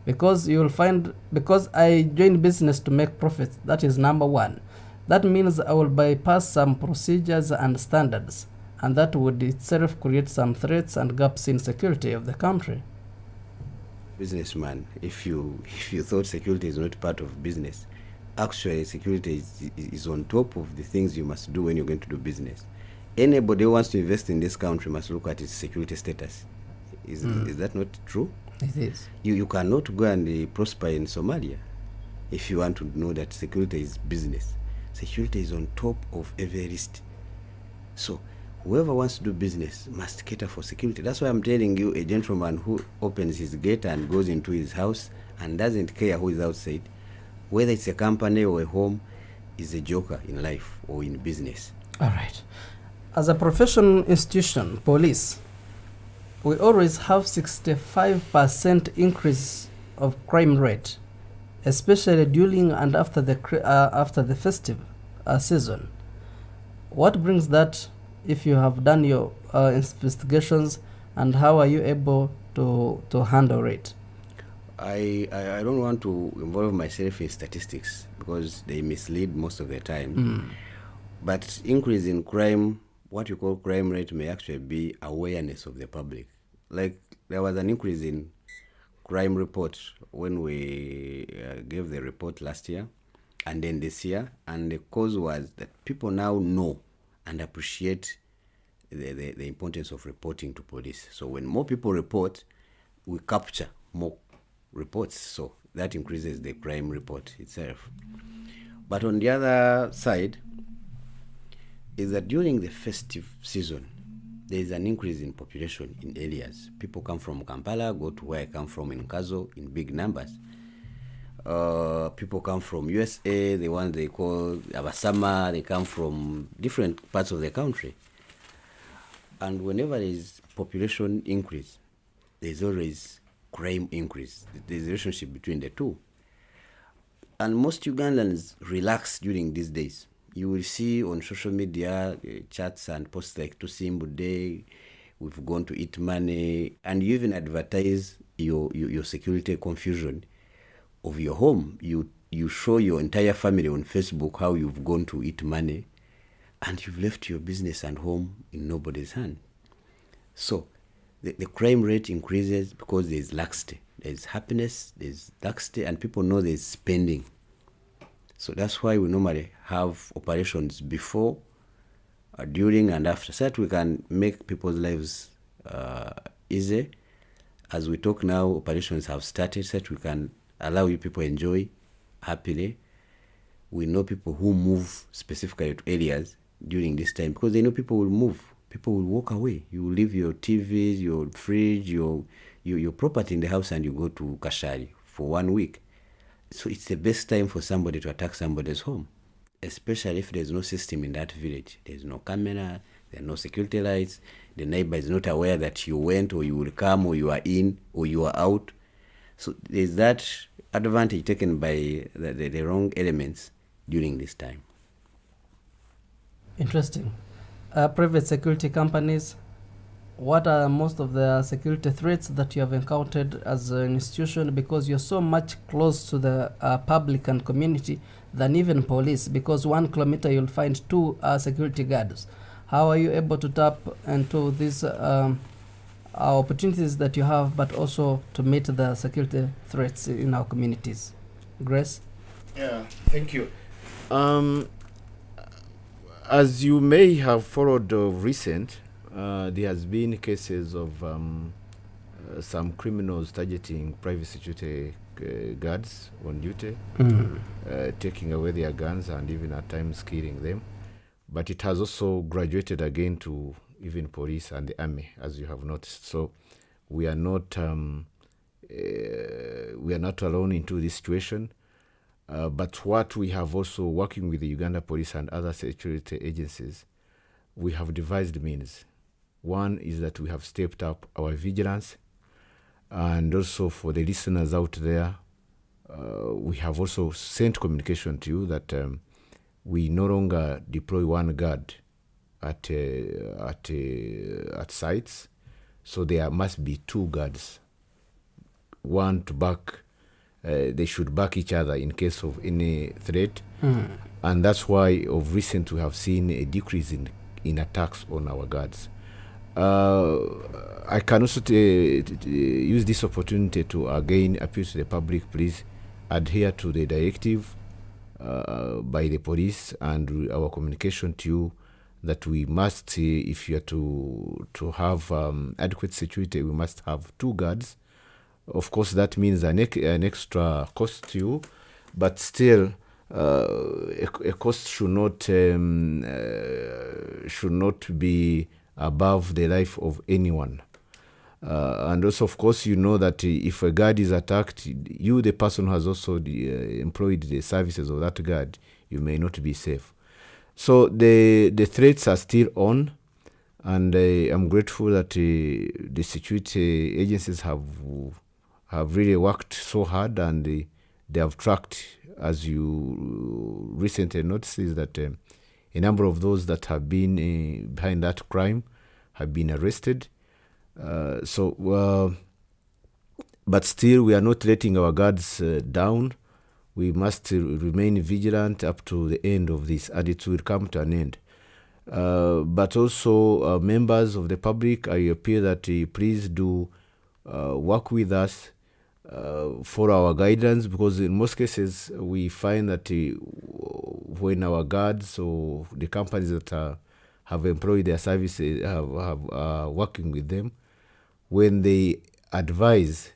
Because you will find, because I joined business to make profits, that is number one. That means I will bypass some procedures and standards, and that would itself create some threats and gaps in security of the country. Businessman, if you thought security is not part of business, actually security is on top of the things you must do when you're going to do business. Anybody who wants to invest in this country must look at its security status. Is that not true? It is. You cannot go and prosper in Somalia if you want to know that security is business. Security is on top of every list. So whoever wants to do business must cater for security. That's why I'm telling you, a gentleman who opens his gate and goes into his house and doesn't care who is outside, whether it's a company or a home, is a joker in life or in business. All right. As a professional institution, police, we always have 65% increase of crime rate, especially during and after the festive season. What brings that, if you have done your investigations, and how are you able to handle it? I don't want to involve myself in statistics because they mislead most of the time. But increase in crime, what you call crime rate, may actually be awareness of the public. Like there was an increase in crime report when we gave the report last year and then this year, and the cause was that people now know and appreciate the importance of reporting to police. So when more people report, we capture more reports, so that increases the crime report itself. But on the other side is that during the festive season, there is an increase in population in areas. People come from Kampala, go to where I come from in Kazo in big numbers. People come from USA, the ones they call Abasama, they come from different parts of the country. And whenever there is population increase, there is always crime increase. There's a relationship between the two. And most Ugandans relax during these days. You will see on social media chats and posts like Tusimbu Day, we've gone to eat money, and you even advertise your security confusion of your home. You show your entire family on Facebook how you've gone to eat money, and you've left your business and home in nobody's hand. So the crime rate increases because there's laxity. There's happiness, there's laxity, and people know there's spending. So that's why we normally have operations before, during, and after, so that we can make people's lives easy. As we talk now, operations have started, so that we can allow you people enjoy happily. We know people who move specifically to areas during this time because they know people will move. People will walk away. You will leave your TVs, your fridge, your property in the house, and you go to Kashari for 1 week. So it's the best time for somebody to attack somebody's home, especially if there's no system in that village. There's no camera, there are no security lights, the neighbor is not aware that you went or you will come or you are in or you are out. So there's that advantage taken by the wrong elements during this time. Interesting. Private security companies, what are most of the security threats that you have encountered as an institution, because you're so much close to the public and community than even police, because 1 kilometer you'll find 2 security guards? How are you able to tap into these opportunities that you have, but also to meet the security threats in our communities? Grace? Yeah, thank you. As you may have followed recent, there has been cases of some criminals targeting private security guards on duty, taking away their guns and even at times killing them. But it has also graduated again to even police and the army, as you have noticed. So we are not alone into this situation. But what we have also, working with the Uganda police and other security agencies, we have devised means. One is that we have stepped up our vigilance, and also for the listeners out there, we have also sent communication to you that we no longer deploy one guard at sites, so there must be two guards, one to back. They should back each other in case of any threat, and that's why of recent we have seen a decrease in attacks on our guards. I can also use this opportunity to again appeal to the public, please adhere to the directive by the police and our communication to you that we must, if you are to have adequate security, we must have two guards. Of course, that means an extra cost to you, but still, a cost should not be above the life of anyone. And also, of course, you know that if a guard is attacked, you, the person who has also employed the services of that guard, you may not be safe. So the threats are still on, and I'm grateful that the security agencies have really worked so hard, and they have tracked, as you recently noticed, that a number of those that have been behind that crime have been arrested. But still, we are not letting our guards down. We must remain vigilant up to the end of this, and it will come to an end. But also, members of the public, I appeal that please do work with us for our guidance, because in most cases we find that when our guards or the companies that have employed their services have working with them, when they advise,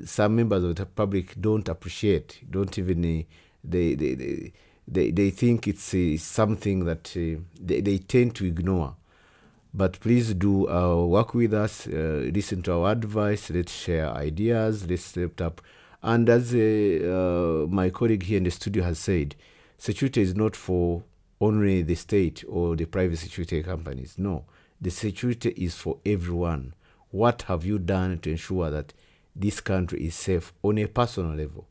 some members of the public don't appreciate, don't even they think it's something that they tend to ignore. But please do work with us, listen to our advice, let's share ideas, let's step up. And as my colleague here in the studio has said, security is not for only the state or the private security companies. No, the security is for everyone. What have you done to ensure that this country is safe on a personal level?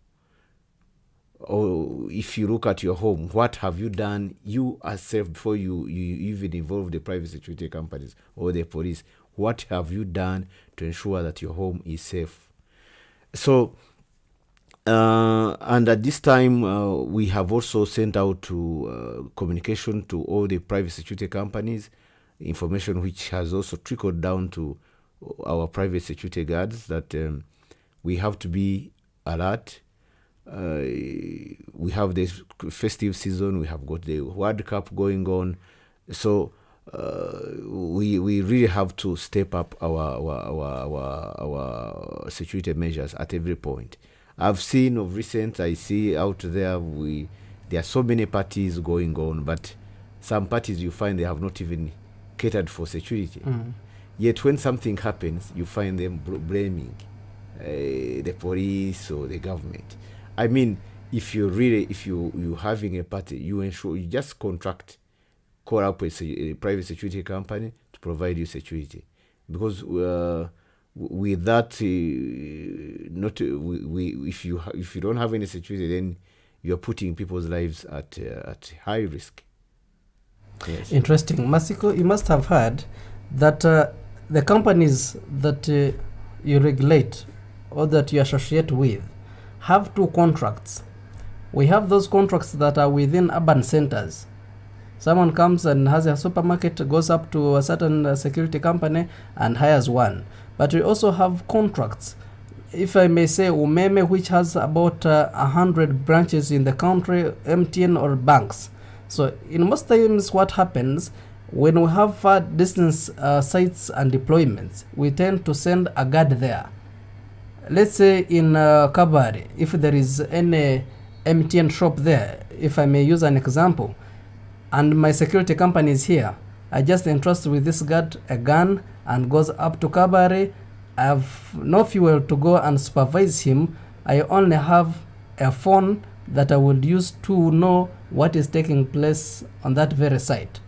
Or if you look at your home, what have you done? You are safe before you even involve the private security companies or the police. What have you done to ensure that your home is safe? So, and at this time, we have also sent out to communication to all the private security companies, information which has also trickled down to our private security guards, that we have to be alert. We have this festive season, we have got the World Cup going on, so we really have to step up our security measures at every point. I've seen of recent, I see out there, there are so many parties going on, but some parties you find they have not even catered for security. Yet when something happens, you find them blaming the police or the government. I mean, if you're having a party, you just call up a private security company to provide you security, because with that, if you don't have any security, then you're putting people's lives at high risk. Yes. Interesting, Masiko. You must have heard that the companies that you regulate or that you associate with have two contracts. We have those contracts that are within urban centers. Someone comes and has a supermarket, goes up to a certain security company and hires one. But we also have contracts, if I may say, Umeme, which has about 100 branches in the country, MTN or banks. So in most times what happens, when we have far distance sites and deployments, we tend to send a guard there. Let's say in Kabari, if there is any MTN shop there, if I may use an example, and my security company is here, I just entrust with this guard a gun and goes up to Kabari. I have no fuel to go and supervise him. I only have a phone that I will use to know what is taking place on that very site.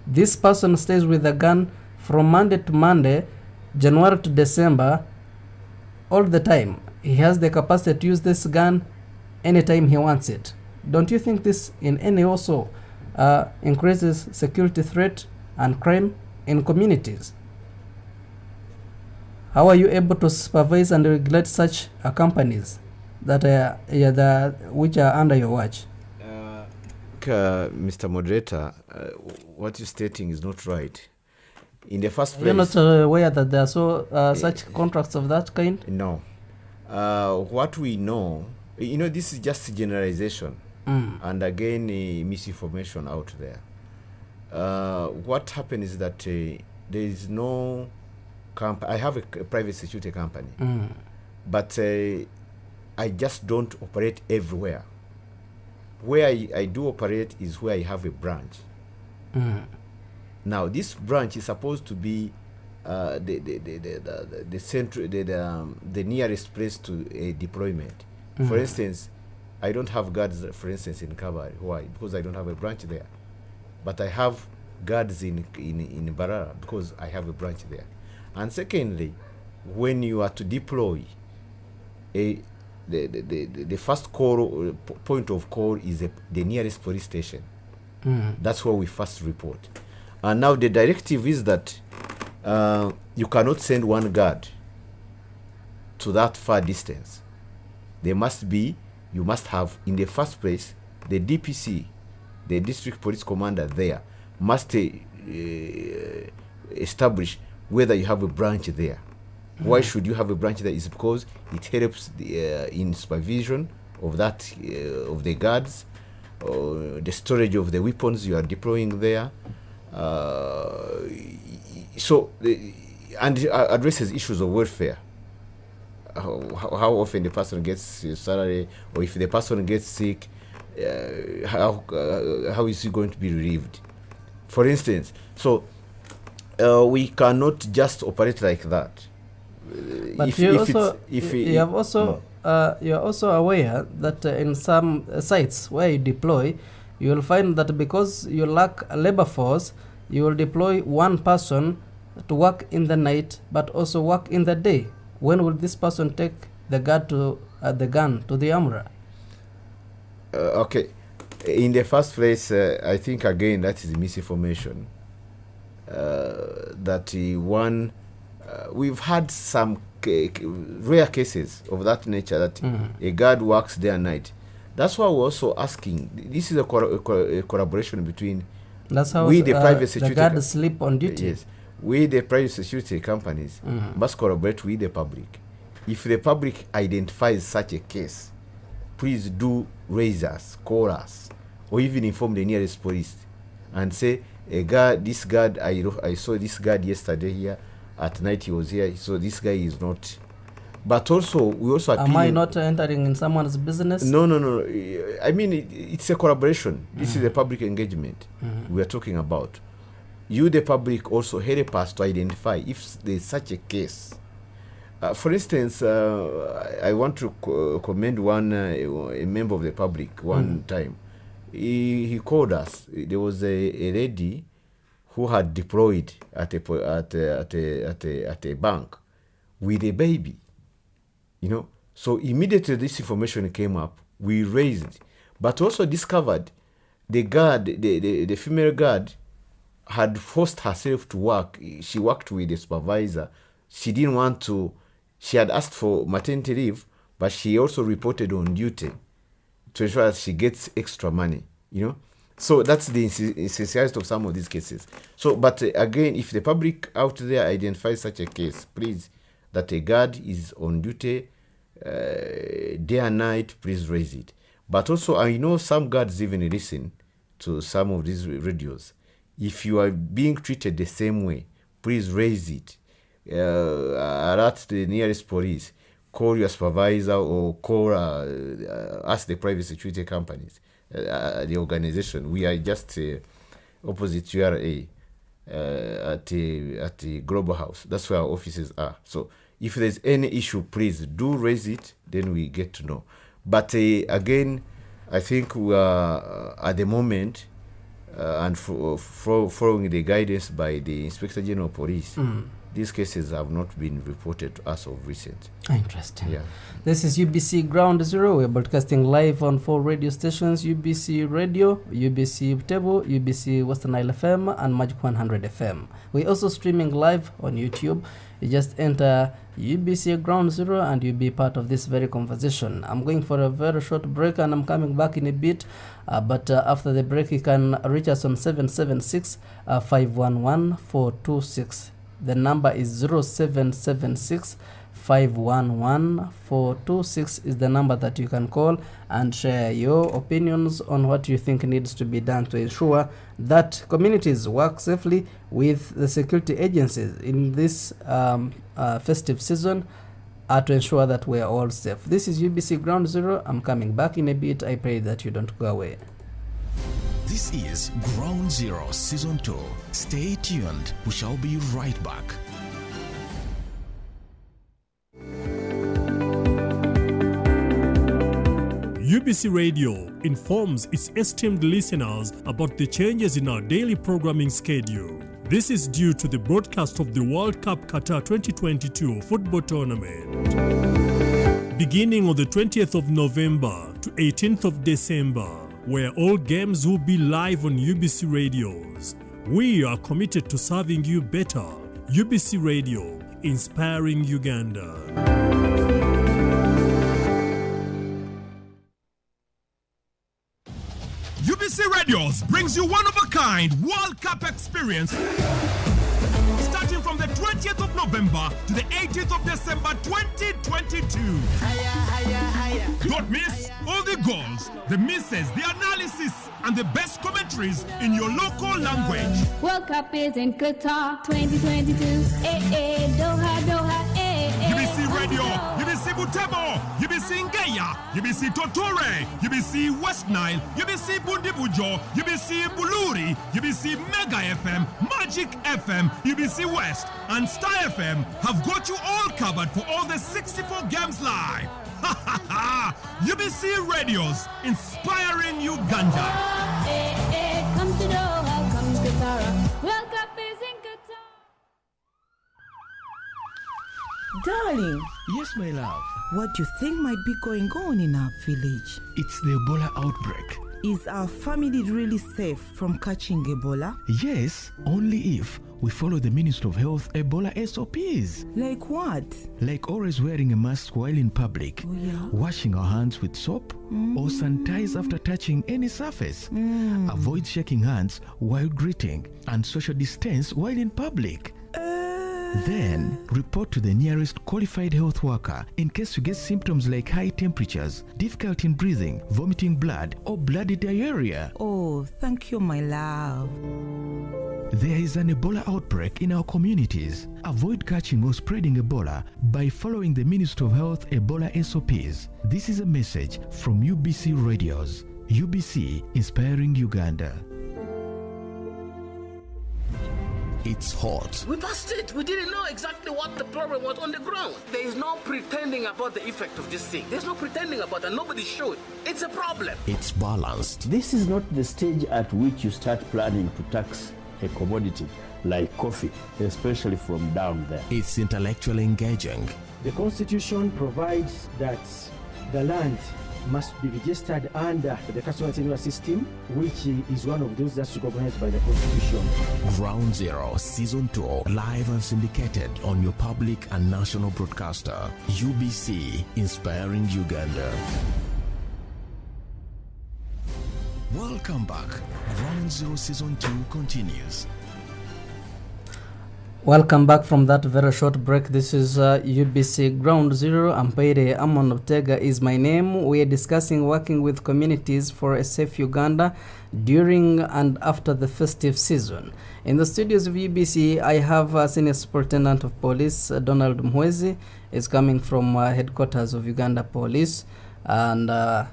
This person stays with the gun from Monday to Monday, January to December, all the time. He has the capacity to use this gun anytime he wants it. Don't you think this in any also increases security threat and crime in communities? How are you able to supervise and regulate such companies that which are under your watch? Mr. Moderator, what you're stating is not right. In the first place, you're not aware that there are such contracts of that kind? No. What we know, this is just a generalization, and again, misinformation out there. What happened is that there is no I have a private security company, but I just don't operate everywhere. Where I do operate is where I have a branch. Now, this branch is supposed to be the central, the nearest place to a deployment. For instance, I don't have guards, for instance, in Kabari. Why? Because I don't have a branch there. But I have guards in Barara because I have a branch there. And secondly, when you are to deploy, the first call, point of call is the nearest police station. That's where we first report. And now the directive is that you cannot send one guard to that far distance. You must have, in the first place, the DPC, the district police commander there, must establish whether you have a branch there. Why should you have a branch there? Is because it helps in supervision of that of the guards, the storage of the weapons you are deploying there. And addresses issues of welfare. How often the person gets his salary, or if the person gets sick, how is he going to be relieved? For instance, so we cannot just operate like that. But you're also aware that in some sites where you deploy, you will find that because you lack a labor force, you will deploy one person to work in the night, but also work in the day. When will this person take the gun to the armorer? Okay. In the first place, I think again that is misinformation. We've had some rare cases of that nature that a guard works day and night. That's why we're also asking. This is a collaboration between the private security. The guard sleep on duty. Yes, we the private security companies must collaborate with the public. If the public identifies such a case, please do raise us, call us, or even inform the nearest police and say, this guard, I saw this guard yesterday here, at night he was here, so this guy is not. But also, we also appeal. Am I not entering in someone's business? No. I mean, it's a collaboration. This is a public engagement we are talking about. You, the public, also help us to identify if there's such a case. For instance, I want to commend a member of the public one time. He called us. There was a lady who had deployed at a bank with a baby. So immediately this information came up, we raised, but also discovered the guard, the female guard, had forced herself to work. She worked with the supervisor. She didn't want to. She had asked for maternity leave, but she also reported on duty to ensure that she gets extra money. So that's the sincerity of some of these cases. So, but again, if the public out there identifies such a case, please, that a guard is on duty day and night, please raise it. But also, I know some guards even listen to some of these radios. If you are being treated the same way, please raise it. Alert the nearest police. Call your supervisor or ask the private security companies, the organization. We are just opposite URA at the Global House. That's where our offices are. So if there's any issue, please do raise it, then we get to know. But again, I think we are at the moment, and following the guidance by the Inspector General of Police, these cases have not been reported to us of recent. Interesting. Yeah. This is UBC Ground Zero. We're broadcasting live on 4 radio stations: UBC Radio, UBC Butebo, UBC Western Nile FM, and Magic 100 FM. We're also streaming live on YouTube. You just enter UBC Ground Zero and you'll be part of this very conversation. I'm going for a very short break and I'm coming back in a bit. But after the break, you can reach us on 776 511 426. The number is 0776 511 426 is the number that you can call and share your opinions on what you think needs to be done to ensure that communities work safely with the security agencies in this festive season to ensure that we are all safe. This is UBC Ground Zero. I'm coming back in a bit. I pray that you don't go away. This is Ground Zero Season 2. Stay tuned. We shall be right back. UBC Radio informs its esteemed listeners about the changes in our daily programming schedule. This is due to the broadcast of the World Cup Qatar 2022 football tournament. Beginning on the 20th of November to 18th of December, where all games will be live on UBC radios. We are committed to serving you better. UBC Radio, inspiring Uganda. UBC Radios brings you one-of-a-kind World Cup experience starting from the 20th of November to the 18th of December 2022. Don't miss all the goals, the misses, the analysis, and the best commentaries in your local language. World Cup is in Qatar 2022. Doha, Doha, UBC Radio, UBC Butebo, UBC Ngeya, UBC Totore, UBC West Nile, UBC Bundibujo, UBC Buluri, UBC Mega FM, Magic FM, UBC West, and Star FM have got you all covered for all the 64 games live. UBC Radios, inspiring Uganda. Come to Doha, come to Qatar. World Cup is in Qatar. Darling, Yes, my love. what do you think might be going on in our village? It's the Ebola outbreak. Is our family really safe from catching Ebola? Yes, only if we follow the Ministry of Health Ebola SOPs. Like what? Like always wearing a mask while in public, Oh, yeah? washing our hands with soap, or sanitize after touching any surface. Avoid shaking hands while greeting, and social distance while in public. Then, report to the nearest qualified health worker in case you get symptoms like high temperatures, difficulty in breathing, vomiting blood, or bloody diarrhea. Oh, thank you, my love. There is an Ebola outbreak in our communities. Avoid catching or spreading Ebola by following the Ministry of Health Ebola SOPs. This is a message from UBC Radios. UBC, inspiring Uganda. It's hot. We passed it. We didn't know exactly what the problem was on the ground. There is no pretending about the effect of this thing. There's no pretending about it. Nobody showed. It's a problem. It's balanced. This is not the stage at which you start planning to tax a commodity like coffee, especially from down there. It's intellectually engaging. The Constitution provides that the land must be registered under the customer tenure system, which is one of those that's recognized by the Constitution. Ground Zero Season 2, live and syndicated on your public and national broadcaster. UBC, inspiring Uganda. Welcome back. Ground Zero Season 2 continues. Welcome back from that very short break. This is UBC Ground Zero. Ampaire Amon Ortega is my name. We are discussing working with communities for a safe Uganda during and after the festive season. In the studios of UBC, I have Senior Superintendent of Police Donald Mwezi is coming from headquarters of Uganda Police and the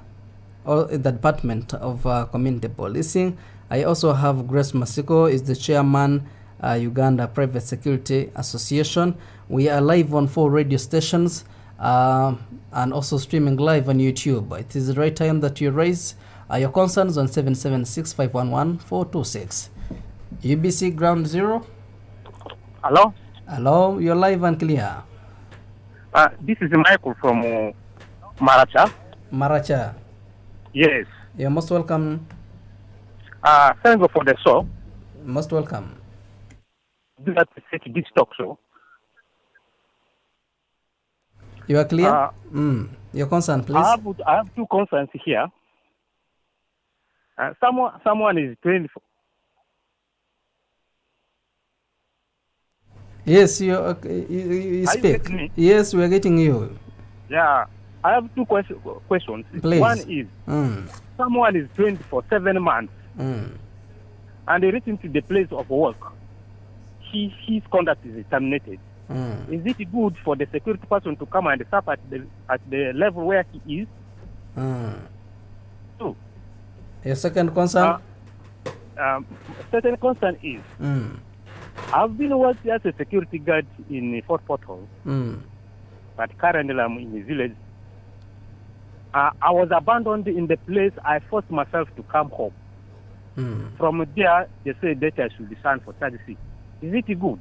Department of Community Policing. I also have Grace Masiko is the chairman Uganda Private Security Association. We are live on 4 radio stations and also streaming live on YouTube. It is the right time that you raise Your concerns on 776-511-426. UBC Ground Zero. Hello? Hello, you're live and clear. This is Michael from Maracha. Maracha. Yes. You're most welcome. Thank you for the show. Most welcome. Do that this talk show. You are clear? Your concern, please. I have two concerns here. Someone is trained for. Yes, you speak. Yes, we are getting you. Yeah, I have two questions. Please. One is, someone is trained for 7 months, and they return to the place of work. His conduct is terminated. Is it good for the security person to come and serve at the level where he is? Two. Your second concern? Second concern is, I've been working as a security guard in Fort Portal, but currently I'm in the village. I was abandoned in the place. I forced myself to come home. From there, they said that I should be signed for 36. Is it good?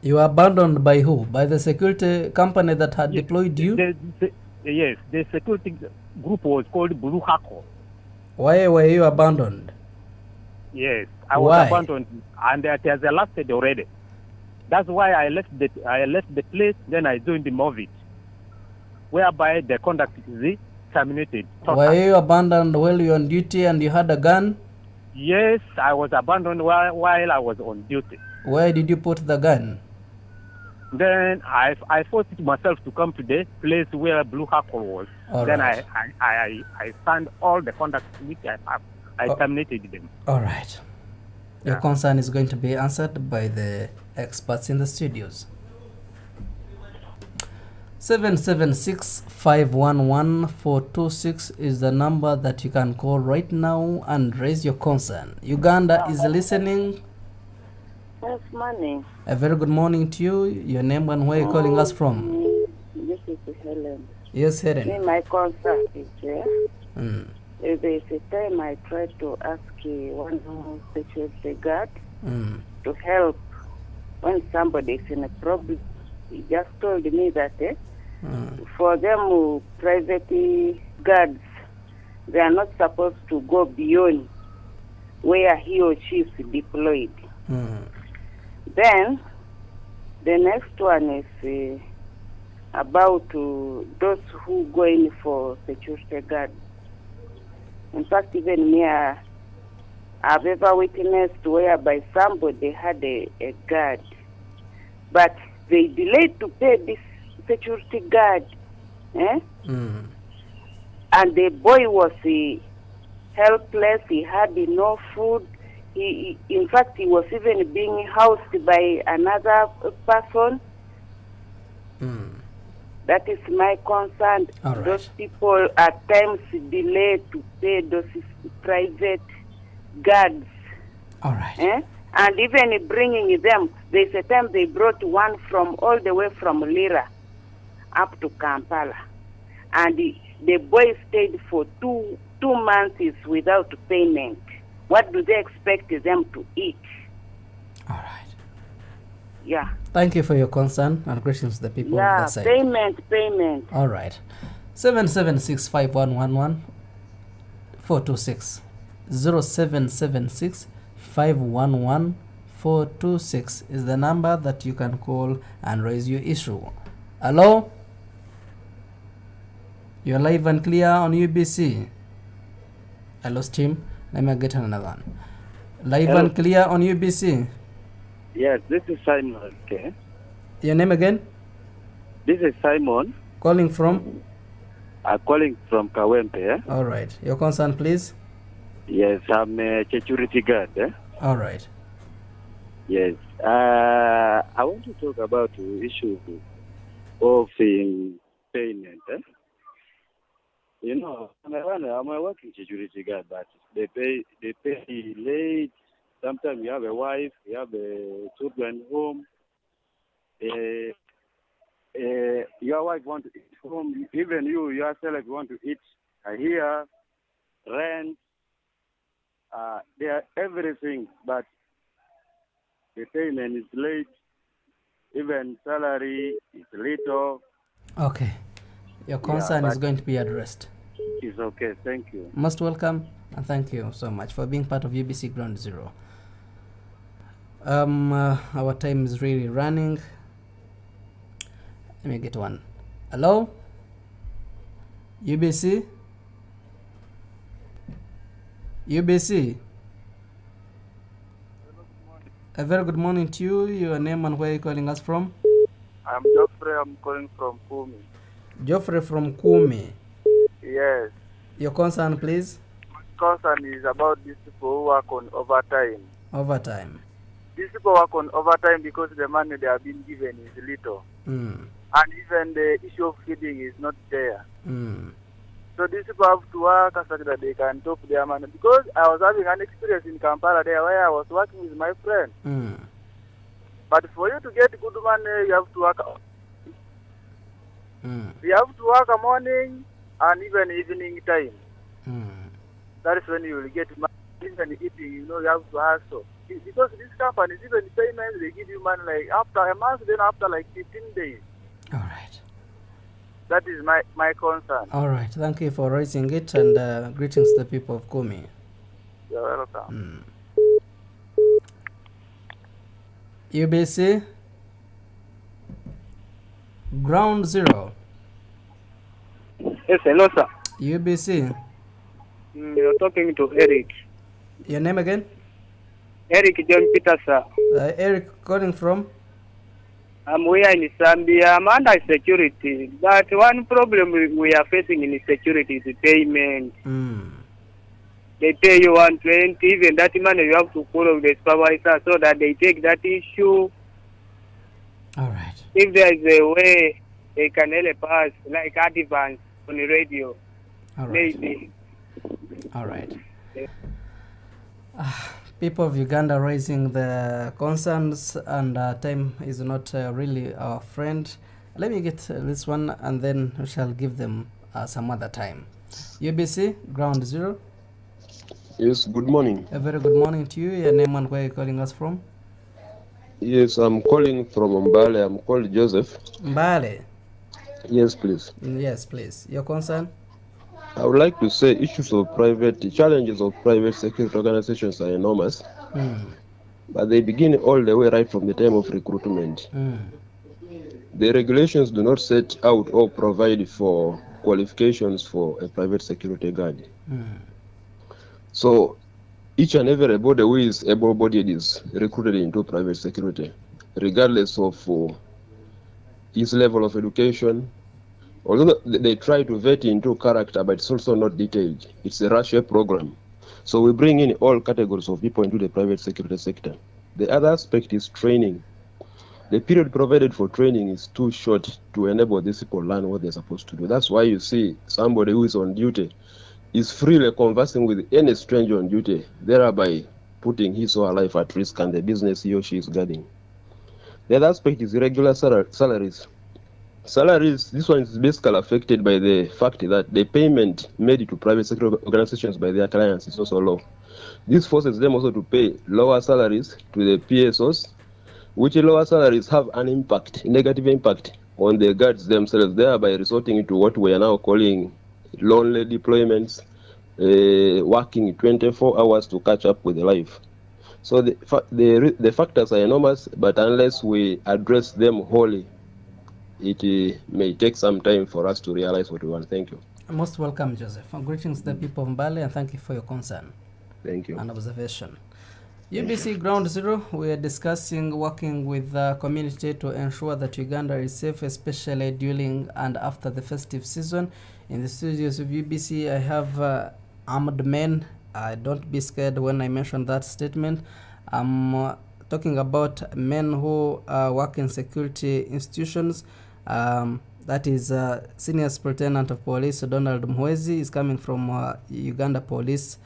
You were abandoned by who? By the security company that had deployed you? Yes, the security group was called Blue Hako. Why were you abandoned? Yes, I was abandoned, and it has lasted already. That's why I left the place. Then I joined the Movit, whereby the conduct is terminated. Were you abandoned while you were on duty and you had a gun? Yes, I was abandoned while I was on duty. Where did you put the gun? Then I forced myself to come to the place where Blue Hako was. Then I signed all the contracts which I have. I terminated them. All right. Your concern is going to be answered by the experts in the studios. 776-511-426 is the number that you can call right now and raise your concern. Uganda is listening. Yes, morning. A very good morning to you. Your name and where you're calling us from? This is Helen. Yes, Helen. My concern is there is a time I tried to ask one security guard to help when somebody is in a problem. He just told me that for them private guards, they are not supposed to go beyond where he or she is deployed. Then the next one is about those who go in for security guard. In fact, even me, I've ever witnessed whereby somebody had a guard, but they delayed to pay this security guard, and the boy was helpless. He had no food. In fact, he was even being housed by another person. That is my concern. Right. Those people at times delay to pay those private guards. All right. And even bringing them, there's a time they brought one from all the way from Lira up to Kampala. And the boy stayed for two months without payment. What do they expect them to eat? All right. Yeah. Thank you for your concern and questions to the people of that side. Payment. All right. 776-511-426. 0776-511-426 is the number that you can call and raise your issue. Hello? You're live and clear on UBC. I lost him. Let me get another one. Live and clear on UBC. Yes, this is Simon. Okay. Your name again? This is Simon. Calling from? Calling from Kawempe. All right. Your concern, please? Yes, I'm a security guard. All right. Yes. I want to talk about the issue of payment. You know, I'm a working security guard, but they pay late. Sometimes you have a wife, you have a children home. Your wife want to eat home. Even you yourself want to eat here. rent, they are everything, but the payment is late. Even salary is little. Okay. Your concern is but going to be addressed. It's okay. Thank you. Most welcome, and thank you so much for being part of UBC Ground Zero. Our time is really running. Let me get one. Hello? UBC? UBC? A very good morning to you. Your name and where are you calling us from? I'm Geoffrey. I'm calling from Kumi. Geoffrey from Kumi. Yes. Your concern, please? Concern is about these people who work on overtime. Overtime. These people work on overtime because the money they have been given is little. And even the issue of feeding is not there. So these people have to work such that they can top their money. Because I was having an experience in Kampala there where I was working with my friend. But for you to get good money, you have to work. You have to work a morning and even evening time. That is when you will get money. Even eating, you have to hustle. Because these companies, even payments, they give you money like after a month, then after like 15 days. All right. That is my concern. All right. Thank you for raising it, and greetings to the people of Kumi. You're welcome. UBC Ground Zero. Yes, hello, sir. UBC. You're talking to Eric. Your name again? Eric John Peter, sir. Eric calling from? I'm here in Zambia. I'm under security. But one problem we are facing in security is the payment. They pay you 120, even that money you have to follow the supervisor so that they take that issue. All right. If there is a way they can help us, like advance on the radio, all right. Maybe. All right. People of Uganda raising the concerns, and time is not really our friend. Let me get this one, and then we shall give them some other time. UBC Ground Zero. Yes, good morning. A very good morning to you. Your name and where are you calling us from? Yes, I'm calling from Mbale. I'm called Joseph. Mbale. Yes, please. Yes, please. Your concern? I would like to say challenges of private security organizations are enormous, but they begin all the way right from the time of recruitment. The regulations do not set out or provide for qualifications for a private security guard. So each and everybody who is able-bodied is recruited into private security, regardless of his level of education. Although they try to vet into character, but it's also not detailed. It's a Russia program. So we bring in all categories of people into the private security sector. The other aspect is training. The period provided for training is too short to enable these people learn what they're supposed to do. That's why you see somebody who is on duty is freely conversing with any stranger on duty, thereby putting his or her life at risk and the business he or she is guarding. The other aspect is irregular salaries. Salaries, this one is basically affected by the fact that the payment made to private sector organizations by their clients is also low. This forces them also to pay lower salaries to the PSOs, which lower salaries have an impact, negative impact on the guards themselves, thereby resorting to what we are now calling lonely deployments, working 24 hours to catch up with life. So the factors are enormous, but unless we address them wholly, it may take some time for us to realize what we want. Thank you. Most welcome, Joseph. Greetings to the people of Mbale, and thank you for your concern. Thank you. And observation. UBC Ground Zero, we are discussing working with the community to ensure that Uganda is safe, especially during and after the festive season. In the studios of UBC, I have armed men. Don't be scared when I mention that statement. I'm talking about men who work in security institutions. That is Senior Superintendent of Police Donald Mwezi is coming from Uganda Police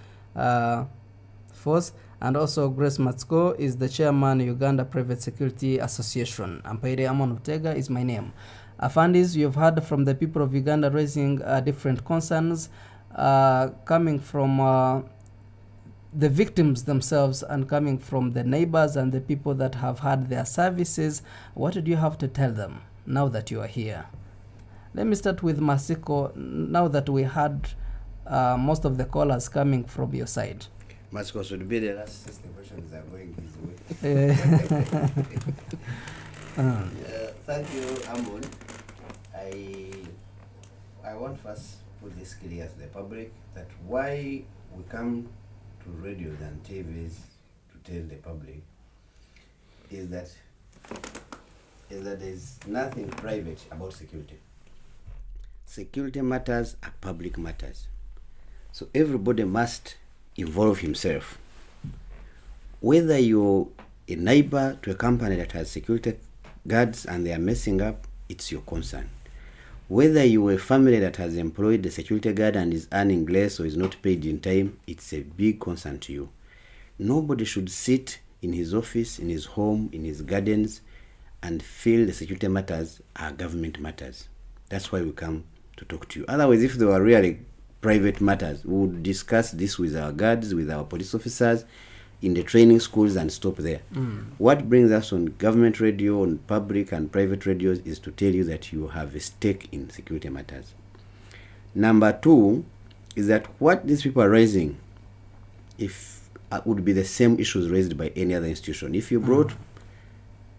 Force, and also Grace Matsko is the chairman Uganda Private Security Association. Ampaire Amon Utega is my name. Afandis, you've heard from the people of Uganda raising different concerns. coming from the victims themselves and coming from the neighbors and the people that have had their services, what do you have to tell them now that you are here? Let me start with Masiko, now that we had most of the callers coming from your side. Masiko should be the last since the questions are going his way. Thank you, Amon. I want first put this clear to the public that why we come to radios and TVs to tell the public is that there's nothing private about security. Security matters are public matters. So everybody must involve himself. Whether you're a neighbor to a company that has security guards and they are messing up, it's your concern. Whether you're a family that has employed a security guard and is earning less or is not paid in time, it's a big concern to you. Nobody should sit in his office, in his home, in his gardens, and feel the security matters are government matters. That's why we come to talk to you. Otherwise, if they were really private matters, we would discuss this with our guards, with our police officers, in the training schools and stop there. What brings us on government radio, on public and private radios is to tell you that you have a stake in security matters. Number two is that what these people are raising would be the same issues raised by any other institution. If you brought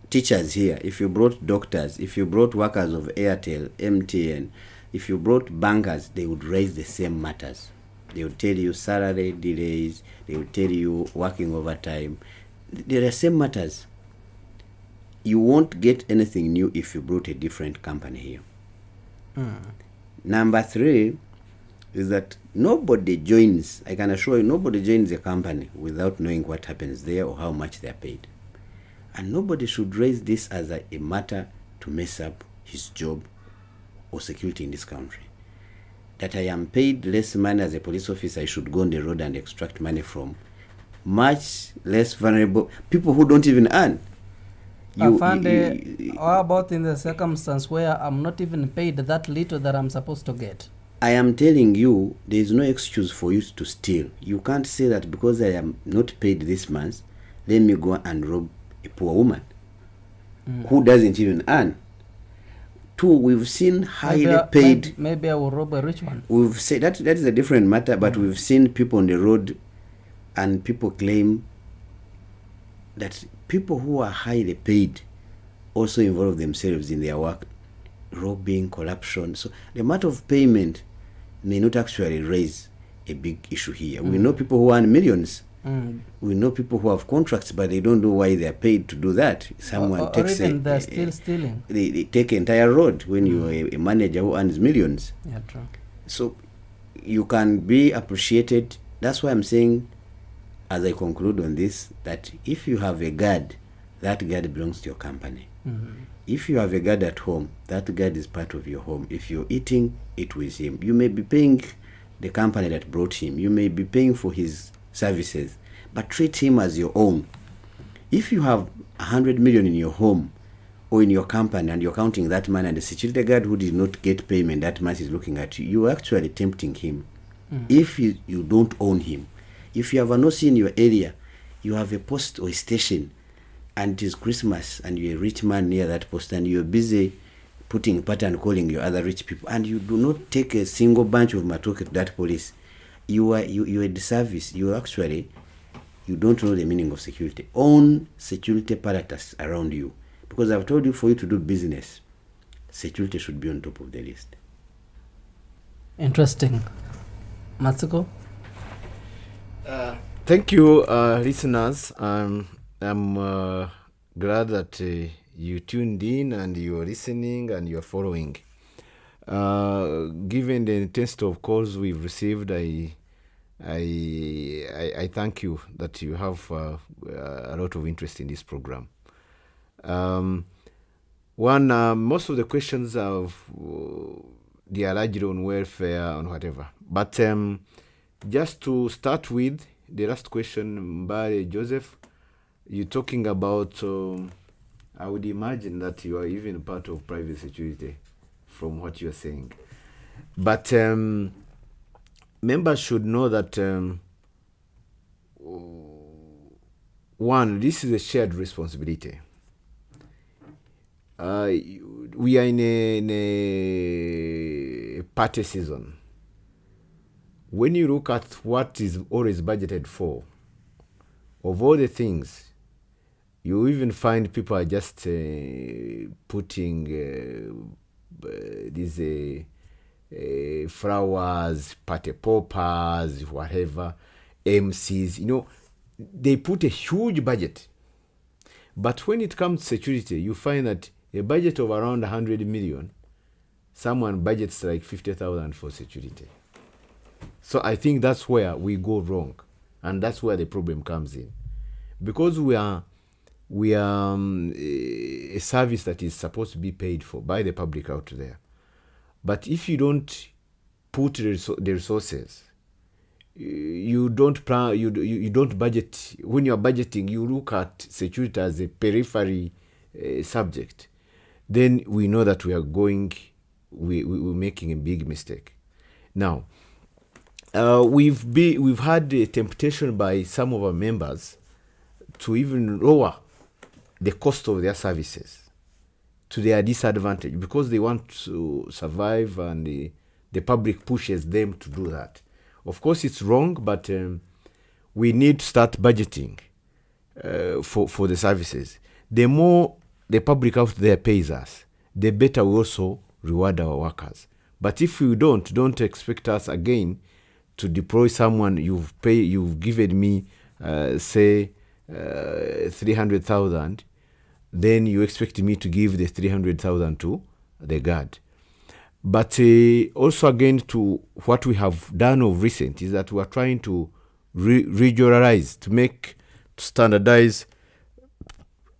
teachers here, if you brought doctors, if you brought workers of Airtel, MTN, if you brought bankers, they would raise the same matters. They would tell you salary delays, they would tell you working overtime. They're the same matters. You won't get anything new if you brought a different company here. Number three is that nobody joins, I can assure you, nobody joins a company without knowing what happens there or how much they're paid. And nobody should raise this as a matter to mess up his job or security in this country. That I am paid less money as a police officer, I should go on the road and extract money from much less vulnerable people who don't even earn. How about in the circumstance where I'm not even paid that little that I'm supposed to get? I am telling you, there is no excuse for you to steal. You can't say that because I am not paid this month, let me go and rob a poor woman who doesn't even earn. Two, we've seen highly paid. Maybe I will rob a rich one. We've said that is a different matter, but we've seen people on the road, and people claim that people who are highly paid also involve themselves in their work, robbing, corruption. So the matter of payment may not actually raise a big issue here. We know people who earn millions. We know people who have contracts, but they don't know why they are paid to do that. Someone takes they're still stealing. They take an entire road when you are a manager who earns millions. Yeah, true. So you can be appreciated. That's why I'm saying, as I conclude on this, that if you have a guard, that guard belongs to your company. If you have a guard at home, that guard is part of your home. If you're eating, eat with him. You may be paying the company that brought him. You may be paying for his services, but treat him as your own. If you have 100 million in your home or in your company and you're counting that man, and the security guard who did not get payment that month is looking at you, you're actually tempting him. If you don't own him. If you have an OC in your area, you have a post or a station, and it is Christmas and you're a rich man near that post and you're busy putting pattern calling your other rich people, and you do not take a single bunch of matoke to that police, you're a disservice. You don't know the meaning of security. Own security apparatus around you, because I've told you, for you to do business, security should be on top of the list. Interesting. Matsuko? Thank you, listeners. I'm glad that you tuned in and you're listening and you're following. Given the intensity of calls we've received, I thank you that you have a lot of interest in this program. Most of the questions they are largely on welfare and whatever. But just to start with, the last question by Joseph, you're talking about, I would imagine that you are even part of private security from what you're saying. But members should know that one, this is a shared responsibility. We are in a party season. When you look at what is always budgeted for, of all the things, you even find people are just putting these flowers, party poppers, whatever, MCs. They put a huge budget. But when it comes to security, you find that a budget of around 100 million, someone budgets like 50,000 for security. So I think that's where we go wrong, and that's where the problem comes in, because we are a service that is supposed to be paid for by the public out there. But if you don't put the resources, you don't plan, you don't budget. When you are budgeting, you look at security as a periphery subject. Then we know that we're making a big mistake. Now, we've had a temptation by some of our members to even lower the cost of their services to their disadvantage, because they want to survive, and the public pushes them to do that. Of course, it's wrong, but we need to start budgeting for the services. The more the public out there pays us, the better we also reward our workers. But if you don't expect us again to deploy someone you've given me, say, 300,000, then you expect me to give the 300,000 to the guard. But also, again, to what we have done of recent is that we are trying to regionalize, to standardize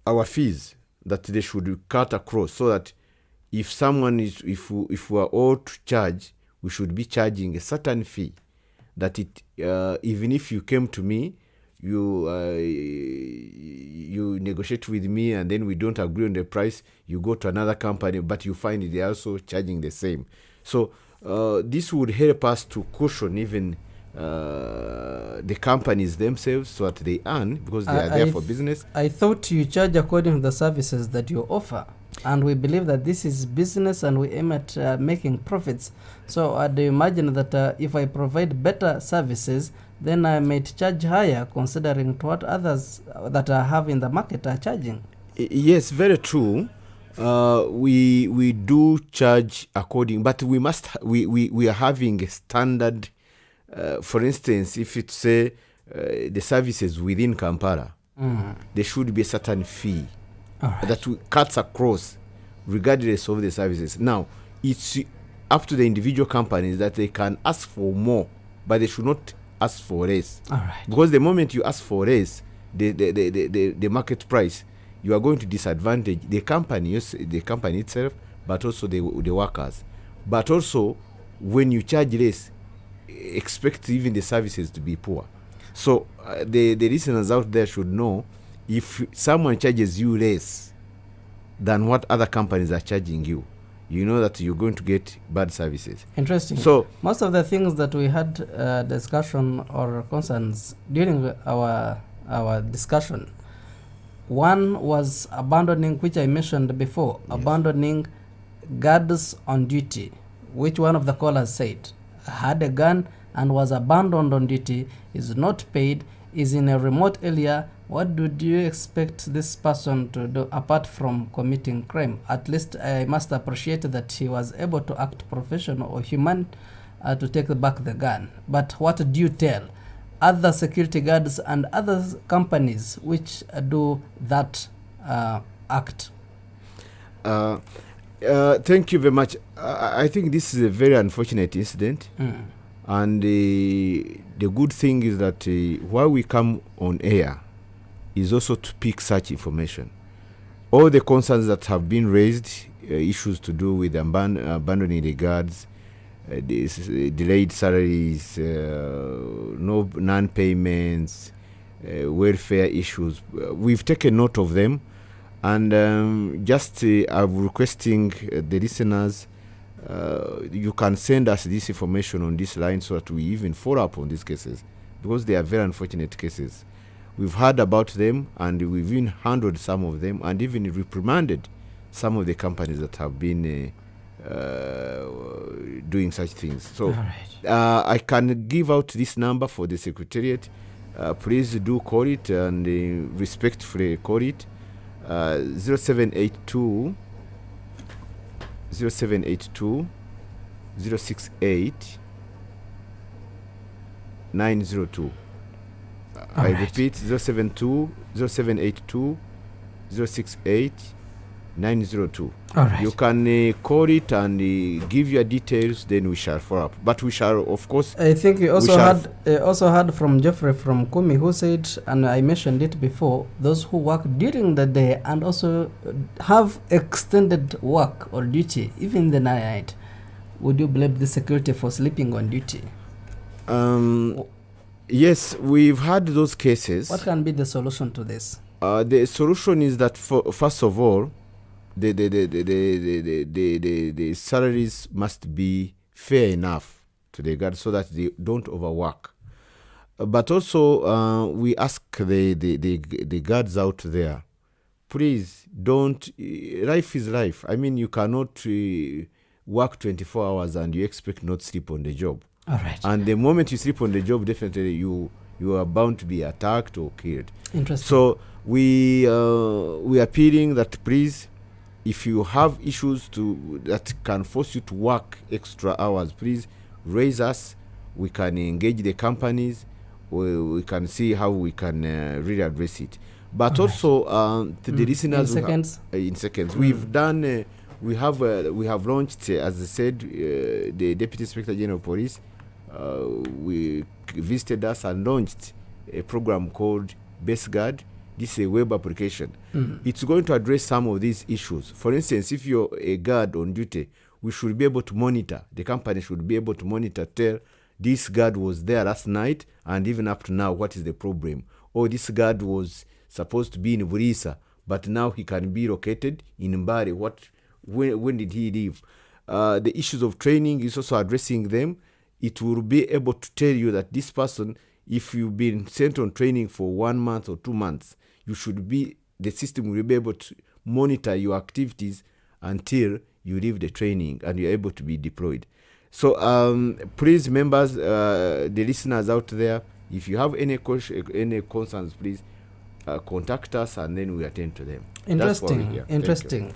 our fees, that they should cut across, so that if we are all to charge, we should be charging a certain fee. That even if you came to me, you negotiate with me, and then we don't agree on the price, you go to another company, but you find they are also charging the same. So this would help us to cushion even the companies themselves, so that they earn, because they are there for business. I thought you charge according to the services that you offer, and we believe that this is business and we aim at making profits. So I'd imagine that if I provide better services, then I might charge higher, considering what others that I have in the market are charging. Yes, very true. We do charge according, but we are having a standard. For instance, if it's say the services within Kampala, there should be a certain fee that cuts across, regardless of the services. Now, it's up to the individual companies that they can ask for more, but they should not ask for less. All right. Because the moment you ask for less, the market price, you are going to disadvantage the company itself, but also the workers. But also, when you charge less, expect even the services to be poor. So the listeners out there should know, if someone charges you less than what other companies are charging you, you know that you're going to get bad services. Interesting. So most of the things that we had discussion or concerns during our discussion, one was abandoning, which I mentioned before, abandoning guards on duty, which one of the callers said had a gun and was abandoned on duty, is not paid, is in a remote area. What do you expect this person to do apart from committing crime? At least I must appreciate that he was able to act professional or human to take back the gun. But what do you tell other security guards and other companies which do that act? Thank you very much. I think this is a very unfortunate incident. And the good thing is that while we come on air is also to pick such information. All the concerns that have been raised, issues to do with abandoning the guards, delayed salaries, non-payments, welfare issues, we've taken note of them. And I'm requesting the listeners you can send us this information on this line so that we even follow up on these cases, because they are very unfortunate cases. We've heard about them, and we've even handled some of them, and even reprimanded some of the companies that have been doing such things. So I can give out this number for the Secretariat. Please do call it, and respectfully call it 0782 068 902. I repeat, 0782 068 902. All right. You can call it and give your details, then we shall follow up. But we shall, of course. I think you also heard from Jeffrey from Kumi, who said, and I mentioned it before, those who work during the day and also have extended work or duty, even the night. Would you blame the security for sleeping on duty? Yes, we've had those cases. What can be the solution to this? The solution is that, first of all, the salaries must be fair enough to the guards so that they don't overwork. But also, we ask the guards out there, please don't. Life is life. I mean, you cannot work 24 hours and you expect not sleep on the job. All right. And the moment you sleep on the job, definitely you are bound to be attacked or killed. Interesting. So we appealing that, please, if you have issues that can force you to work extra hours, please raise us. We can engage the companies. We can see how we can really address it. But also to the listeners, in seconds, we've done. We have launched, as I said, the Deputy Inspector General of Police. We visited us and launched a program called Base Guard. This is a web application. It's going to address some of these issues. For instance, if you're a guard on duty, we should be able to monitor. The company should be able to monitor, tell this guard was there last night, and even up to now, what is the problem? Or this guard was supposed to be in Burisa, but now he can be located in Mbari. When did he leave? The issues of training is also addressing them. It will be able to tell you that this person, if you've been sent on training for 1 month or 2 months, the system will be able to monitor your activities until you leave the training and you're able to be deployed. So please, members, the listeners out there, if you have any concerns, please contact us and then we attend to them. Interesting.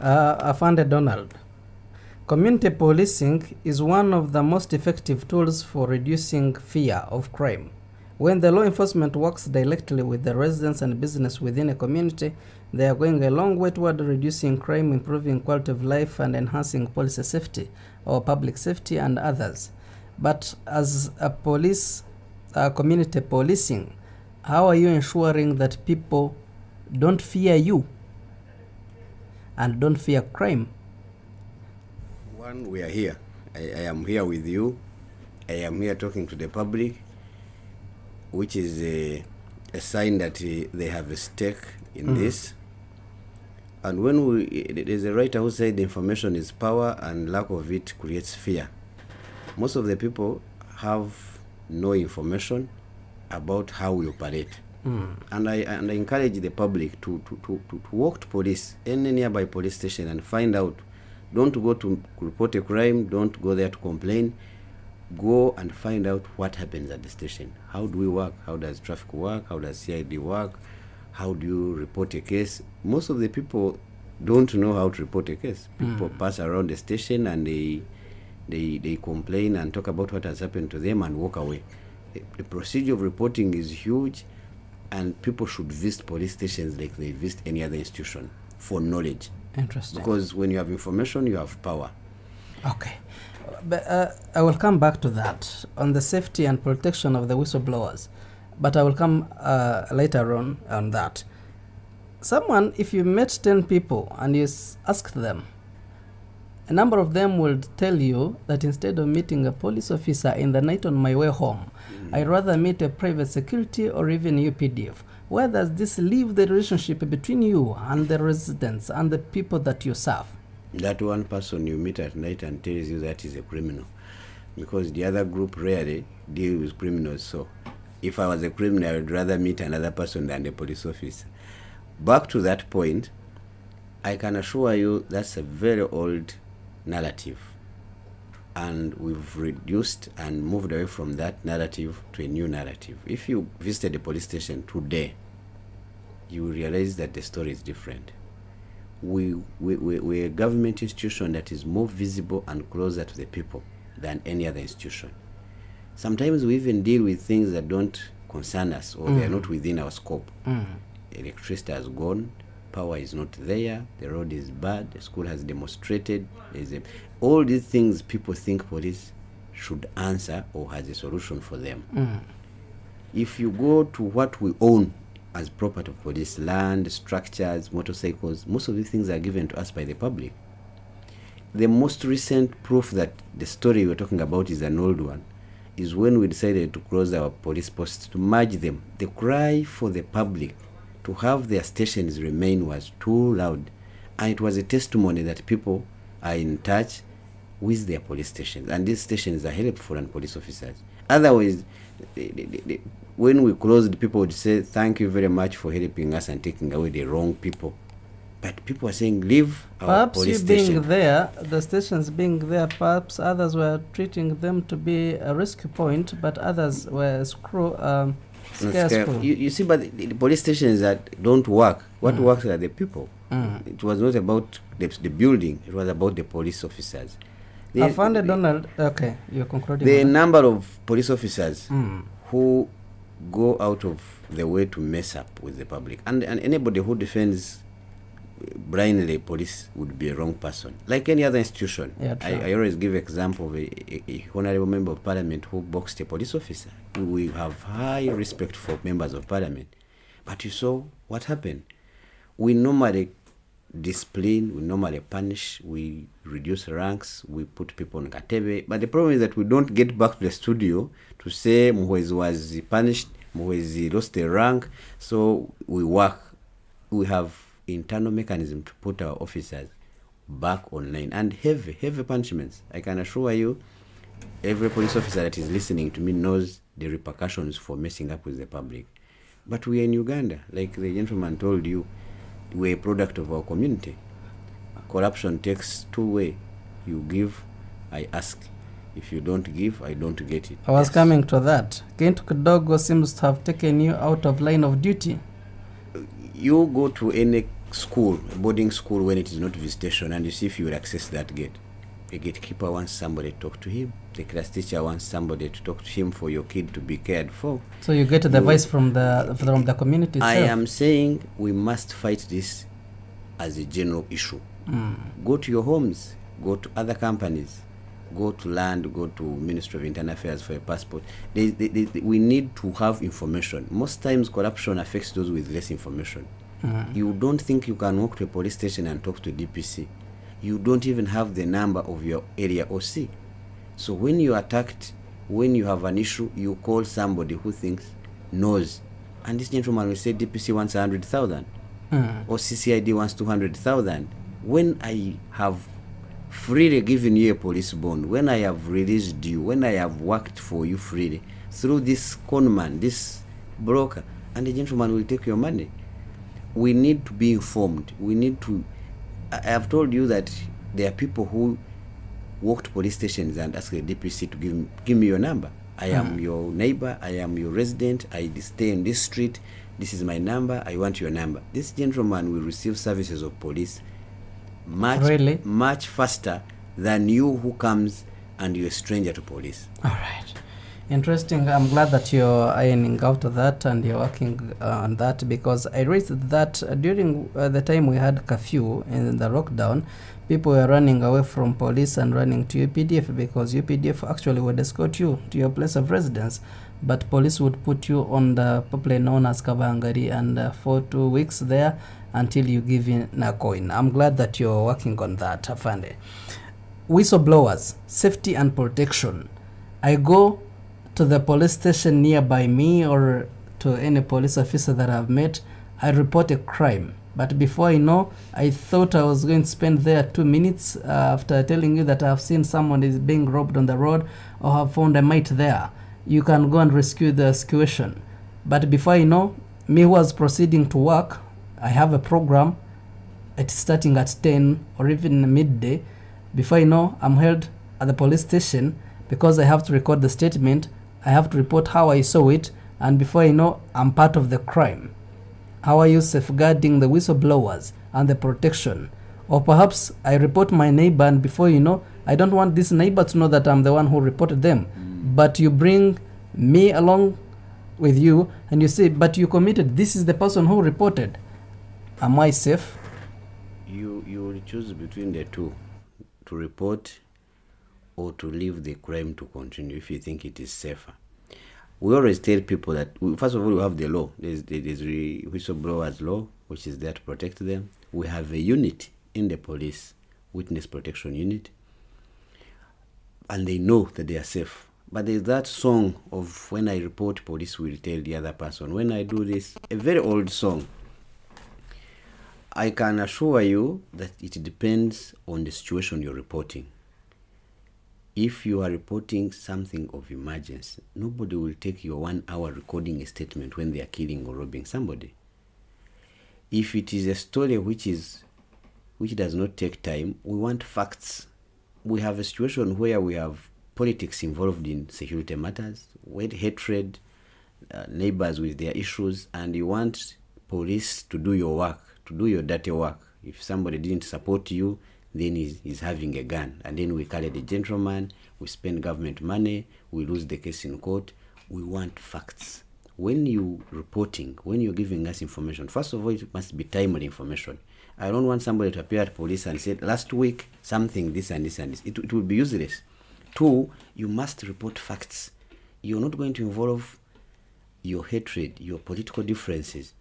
Afande Donald, community policing is one of the most effective tools for reducing fear of crime. When the law enforcement works directly with the residents and business within a community, they are going a long way toward reducing crime, improving quality of life, and enhancing policy safety or public safety and others. But as a community policing, how are you ensuring that people don't fear you and don't fear crime? One, we are here. I am here with you. I am here talking to the public, which is a sign that they have a stake in this. And when there's a writer who said information is power and lack of it creates fear. Most of the people have no information about how we operate. And I encourage the public to walk to police, any nearby police station, and find out. Don't go to report a crime, don't go there to complain. Go and find out what happens at the station. How do we work? How does traffic work? How does CID work? How do you report a case? Most of the people don't know how to report a case. People pass around the station and they complain and talk about what has happened to them and walk away. The procedure of reporting is huge, and people should visit police stations like they visit any other institution for knowledge. Interesting. Because when you have information, you have power. Okay. But I will come back to that on the safety and protection of the whistleblowers. But I will come later on that. If you met 10 people and you asked them, a number of them will tell you that instead of meeting a police officer in the night on my way home, I'd rather meet a private security or even UPDF. Where does this leave the relationship between you and the residents and the people that you serve? that one person you meet at night and tells you that is a criminal, because the other group rarely deal with criminals. So if I was a criminal, I would rather meet another person than a police officer. Back to that point, I can assure you that's a very old narrative, and we've reduced and moved away from that narrative to a new narrative. If you visited a police station today, you will realize that the story is different. We're a government institution that is more visible and closer to the people than any other institution. Sometimes we even deal with things that don't concern us, or they are not within our scope. Electricity has gone, power is not there, the road is bad, the school has demonstrated. All these things people think police should answer or has a solution for them. If you go to what we own as property of police, land, structures, motorcycles, most of these things are given to us by the public. The most recent proof that the story we're talking about is an old one is when we decided to close our police posts, to merge them. The cry for the public to have their stations remain was too loud, and it was a testimony that people are in touch with their police stations, and these stations are helpful and police officers. Otherwise, when we closed, people would say thank you very much for helping us and taking away the wrong people. But people are saying leave our Perhaps police you station. being there, the stations being there, perhaps others were treating them to be a rescue point, but others were scarce. You see, but the police stations that don't work, what works are the people. It was not about the building, it was about the police officers. I found it, Donald. Okay, you're concluding. The number of police officers who go out of the way to mess up with the public, and anybody who defends blindly police would be a wrong person. Like any other institution, I always give example of a honorable member of parliament who boxed a police officer. We have high respect for members of parliament, but you saw what happened. We normally discipline, we normally punish, we reduce ranks, we put people on katebe, but the problem is that we don't get back to the studio to say Muhwezi was punished, Muhwezi lost a rank. So we we have internal mechanism to put our officers back online, and heavy punishments. I can assure you, every police officer that is listening to me knows the repercussions for messing up with the public. But we are in Uganda, like the gentleman told you, we're a product of our community. Corruption takes two ways. You give, I ask. If you don't give, I don't get it. I was coming to that. Kintu Kidogo seems to have taken you out of line of duty. You go to any school, boarding school, when it is not visitation, and you see if you will access that gate. The gatekeeper wants somebody to talk to him. The class teacher wants somebody to talk to him for your kid to be cared for. So you get the voice from the community itself. I am saying we must fight this as a general issue. Go to your homes, go to other companies, go to land, go to Ministry of Internal Affairs for a passport. We need to have information. Most times corruption affects those with less information. You don't think you can walk to a police station and talk to DPC. You don't even have the number of your area OC. So when you are attacked, when you have an issue, you call somebody who knows. And this gentleman will say DPC wants 100,000 or CCID wants 200,000. When I have freely given you a police bond, when I have released you, when I have worked for you freely through this conman, this broker, and the gentleman will take your money. We need to be informed. I have told you that there are people who walk to police stations and ask the DPC to give me your number. I am your neighbor, I am your resident, I stay in this street, this is my number, I want your number. This gentleman will receive services of police much faster than you who comes and you're a stranger to police. All right. Interesting. I'm glad that you're ironing out that and you're working on that, because I raised that during the time we had curfew in the lockdown, people were running away from police and running to UPDF, because UPDF actually would escort you to your place of residence, but police would put you on the popularly known as Kabangari and for 2 weeks there until you give in a coin. I'm glad that you're working on that, Afande. Whistleblowers, safety and protection. I go to the police station nearby me or to any police officer that I've met, I report a crime. But before I know, I thought I was going to spend there 2 minutes after telling you that I've seen someone is being robbed on the road or have found a mate there. You can go and rescue the situation. But before I know, me who was proceeding to work, I have a program. It's starting at 10 or even midday. Before I know, I'm held at the police station because I have to record the statement. I have to report how I saw it. And before I know, I'm part of the crime. How are you safeguarding the whistleblowers and the protection? Or perhaps I report my neighbor, and before you know, I don't want this neighbor to know that I'm the one who reported them. But you bring me along with you and you say, but you committed, this is the person who reported. Am I safe? You will choose between the two, to report or to leave the crime to continue if you think it is safer. We always tell people that, first of all, we have the law. There's the whistleblowers law, which is there to protect them. We have a unit in the police, witness protection unit, and they know that they are safe. But there's that song of when I report, police will tell the other person. When I do this, a very old song. I can assure you that it depends on the situation you're reporting. If you are reporting something of emergency, nobody will take your 1 hour recording a statement when they are killing or robbing somebody. If it is a story which does not take time, we want facts. We have a situation where we have politics involved in security matters, with hatred, neighbors with their issues, and you want police to do your work, to do your dirty work. If somebody didn't support you, then he's having a gun. And then we call it a gentleman, we spend government money, we lose the case in court. We want facts. When you're reporting, when you're giving us information, first of all, it must be timely information. I don't want somebody to appear at police and say, last week, something, this and this and this. It will be useless. 2, you must report facts. You're not going to involve your hatred, your political differences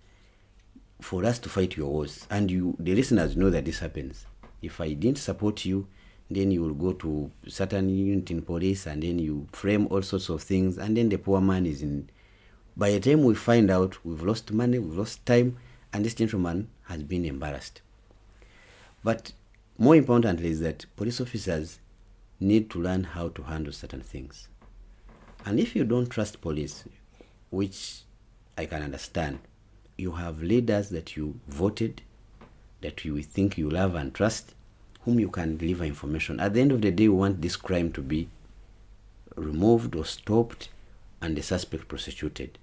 for us to fight your wars. And the listeners know that this happens. If I didn't support you, then you will go to certain unit in police and then you frame all sorts of things, and then the poor man is in. By the time we find out, we've lost money, we've lost time, and this gentleman has been embarrassed. But more importantly is that police officers need to learn how to handle certain things. And if you don't trust police, which I can understand, you have leaders that you voted, that you think you love and trust, whom you can deliver information. At the end of the day, we want this crime to be removed or stopped and the suspect prosecuted.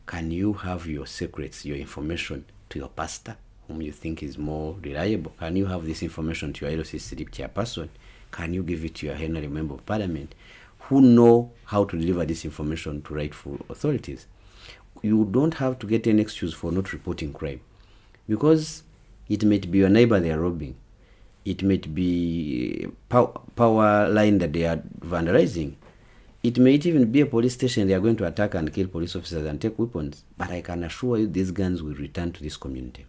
Can you have your secrets, your information to your pastor, whom you think is more reliable? Can you have this information to your LCC chairperson? Can you give it to your honorary member of parliament, who know how to deliver this information to rightful authorities? You don't have to get any excuse for not reporting crime, because it might be your neighbor they are robbing. It might be power line that they are vandalizing. It might even be a police station they are going to attack and kill police officers and take weapons. But I can assure you these guns will return to this community.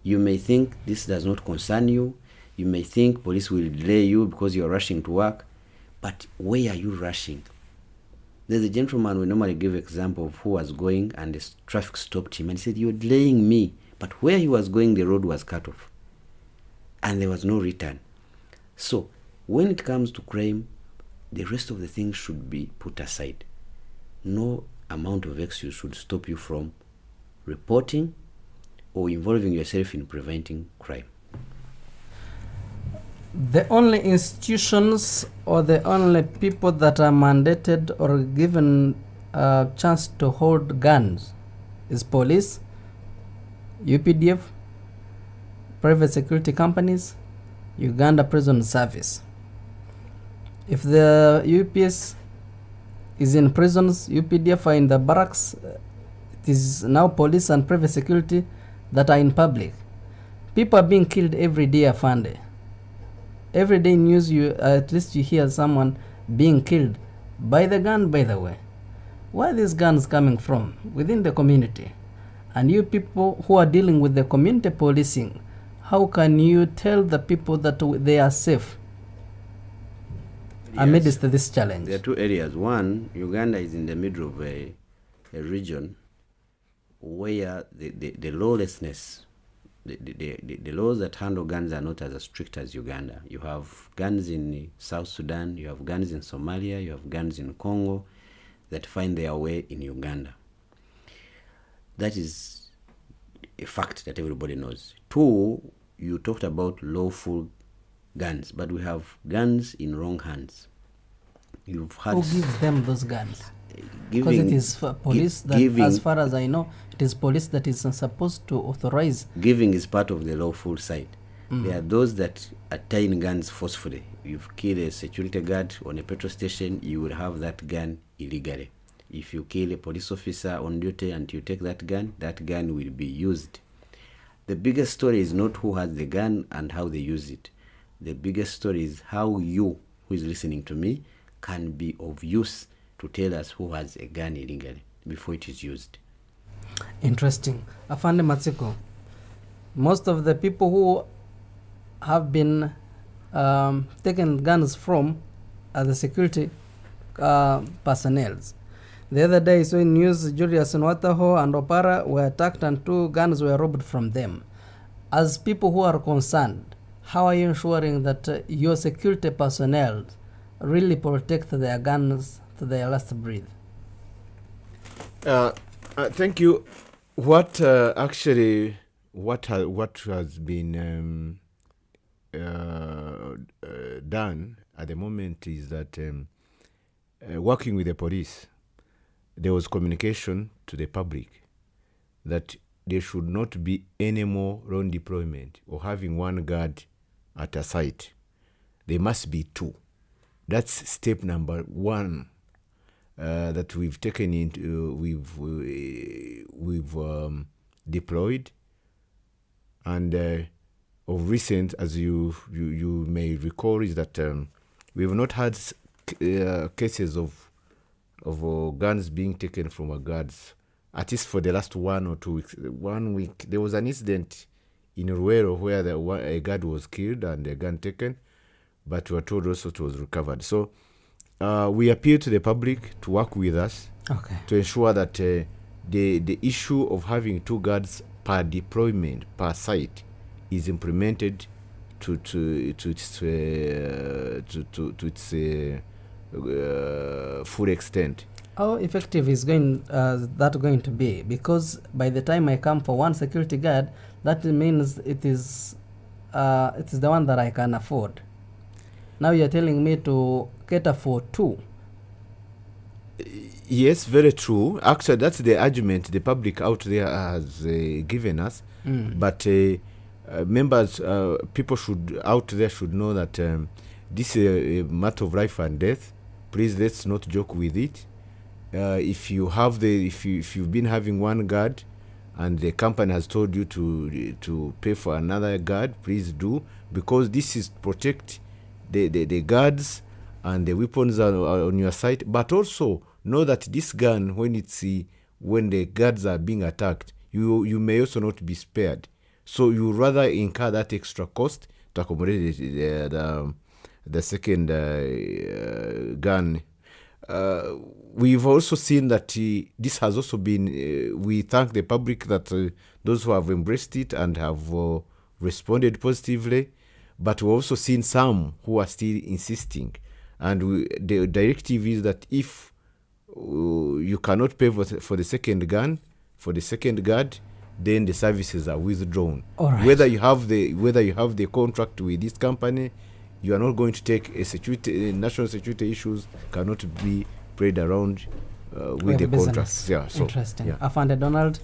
You may think this does not concern you. You may think police will delay you because you're rushing to work. But where are you rushing? There's a gentleman we normally give example of who was going and the traffic stopped him and he said, "You're delaying me." But where he was going, the road was cut off. And there was no return. So when it comes to crime, the rest of the things should be put aside. No amount of excuse should stop you from reporting or involving yourself in preventing crime. The only institutions or the only people that are mandated or given a chance to hold guns is police, UPDF, private security companies, Uganda Prison Service. If the UPS is in prisons, UPDF are in the barracks, it is now police and private security that are in public. People are being killed every day, Afande. Every day news, at least you hear someone being killed by the gun, by the way. Where are these guns coming from? Within the community. And you people who are dealing with the community policing, how can you tell the people that they are safe amidst this challenge? There are two areas. One, Uganda is in the middle of a region where the lawlessness, the laws that handle guns are not as strict as Uganda. You have guns in South Sudan, you have guns in Somalia, you have guns in Congo that find their way in Uganda. That is a fact that everybody knows. Two, you talked about lawful guns, but we have guns in wrong hands. You've had Who gives them those guns? Because it is for police that, as far as I know, it is police that is supposed to authorize. Giving is part of the lawful side. There are those that attain guns forcefully. You've killed a security guard on a petrol station, you will have that gun illegally. If you kill a police officer on duty and you take that gun will be used. The biggest story is not who has the gun and how they use it. The biggest story is how you, who is listening to me, can be of use to tell us who has a gun illegally before it is used. Interesting. Afande Matsiko, most of the people who have been taken guns from are the security personnel. The other day, so in news, Julius Nwataho and Opara were attacked and 2 guns were robbed from them. As people who are concerned, how are you ensuring that your security personnel really protect their guns to their last breath? Thank you. What has been done at the moment is that working with the police, there was communication to the public that there should not be any more lone deployment or having one guard at a site. There must be 2. That's step number 1 that we've taken into. We've deployed, and of recent, as you may recall, is that we have not had cases of guns being taken from our guards, at least for the last 1 or 2 weeks. 1 week, there was an incident in Ruero where a guard was killed and a gun taken, but we were told also it was recovered. So we appeal to the public to work with us to ensure that the issue of having 2 guards per deployment, per site, is implemented to its full extent. How effective is that going to be? Because by the time I come for 1 security guard, that means it is the one that I can afford. Now you're telling me to cater for 2. Yes, very true. Actually, that's the argument the public out there has given us. But members, people out there should know that this is a matter of life and death. Please, let's not joke with it. If you've been having 1 guard and the company has told you to pay for another guard, please do, because this is protect the guards and the weapons are on your site. But also know that this gun, when the guards are being attacked, you may also not be spared. So you rather incur that extra cost to accommodate the second gun. We've also seen that this has also been, we thank the public that those who have embraced it and have responded positively, but we've also seen some who are still insisting. And the directive is that if you cannot pay for the second gun, for the second guard, then the services are withdrawn. All right. Whether you have the contract with this company, you are not going to take national security issues cannot be played around with the contracts. Yeah, so interesting. Yeah. Afande Donald,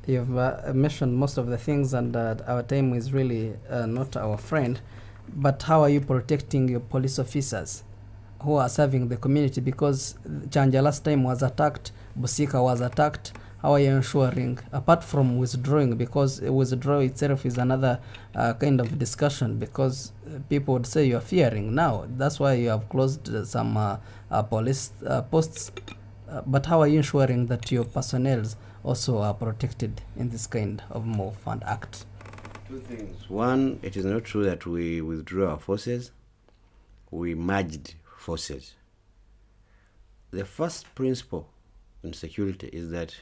you've mentioned most of the things, and our time is really not our friend. But how are you protecting your police officers who are serving the community? Because Chanja last time was attacked, Busika was attacked. How are you ensuring, apart from withdrawing, because withdrawal itself is another kind of discussion, because people would say you're fearing now. That's why you have closed some police posts. But how are you ensuring that your personnel also are protected in this kind of move and act? 2 things. 1, it is not true that we withdrew our forces. We merged forces. The first principle in security is that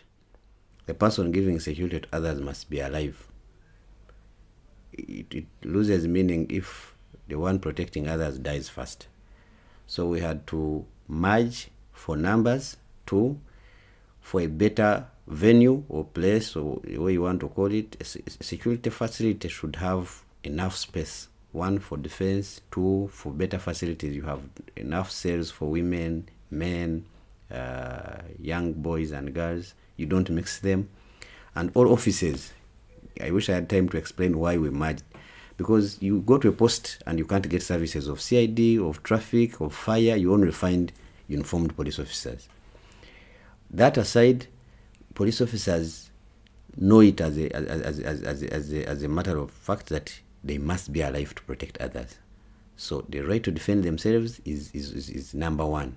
the person giving security to others must be alive. it loses meaning if the one protecting others dies first. So we had to merge for numbers. 2, for a better venue or place, or what you want to call it, a security facility should have enough space. 1, for defense. 2, for better facilities. You have enough cells for women, men, young boys and girls. You don't mix them. And all offices. I wish I had time to explain why we merged. Because you go to a post and you can't get services of CID, of traffic, of fire. You only find uniformed police officers. That aside, police officers know it as a matter of fact that they must be alive to protect others. So the right to defend themselves is number 1.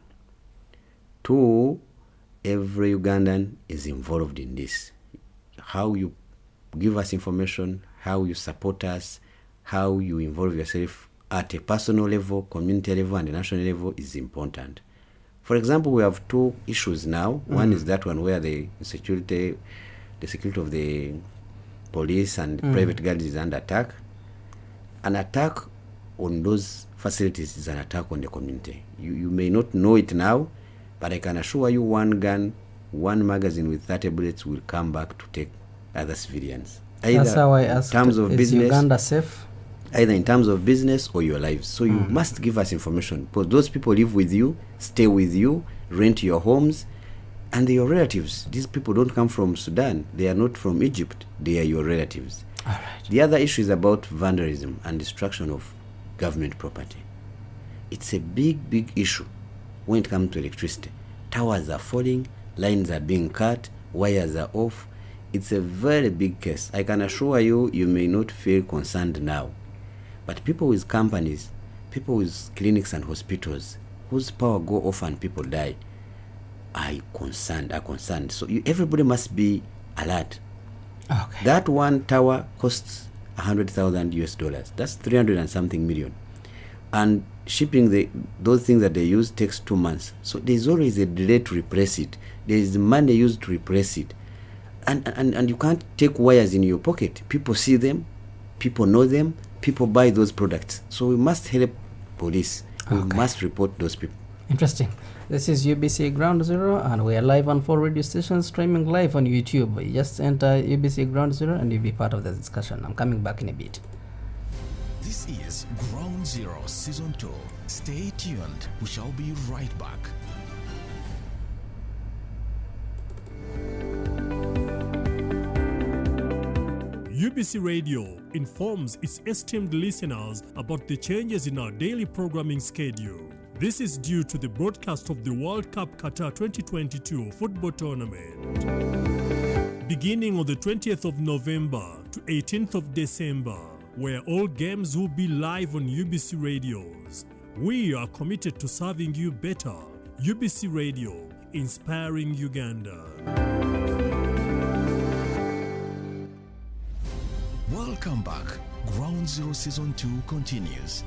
2, every Ugandan is involved in this. How you give us information, how you support us, how you involve yourself at a personal level, community level, and national level is important. For example, we have 2 issues now. One is that one where the security of the police and private guards is under attack. An attack on those facilities is an attack on the community. You may not know it now, but I can assure you 1 gun, 1 magazine with 30 bullets will come back to take other civilians. That's how I asked, in terms of business, Uganda safe? Either in terms of business or your lives. So you must give us information, because those people live with you, stay with you, rent your homes, and they're your relatives. These people don't come from Sudan. They are not from Egypt. They are your relatives. All right. The other issue is about vandalism and destruction of government property. It's a big issue when it comes to electricity. Towers are falling, lines are being cut, wires are off. It's a very big case. I can assure you, you may not feel concerned now. But people with companies, people with clinics and hospitals, whose power go off and people die, are concerned. So everybody must be alert. Okay. That one tower costs $100,000. That's 300 and something million. And shipping those things that they use takes 2 months. So there's always a delay to replace it. There is money used to replace it. And you can't take wires in your pocket. People see them, people know them, people buy those products. So we must help police. We must report those people. Interesting. This is UBC Ground Zero, and we are live on 4 radio stations, streaming live on YouTube. You just enter UBC Ground Zero and you'll be part of the discussion. I'm coming back in a bit. This is Ground Zero Season 2. Stay tuned. We shall be right back. UBC Radio informs its esteemed listeners about the changes in our daily programming schedule. This is due to the broadcast of the World Cup Qatar 2022 football tournament. Beginning on the 20th of November to 18th of December, where all games will be live on UBC radios. We are committed to serving you better. UBC Radio, inspiring Uganda. Welcome back. Ground Zero Season 2 continues.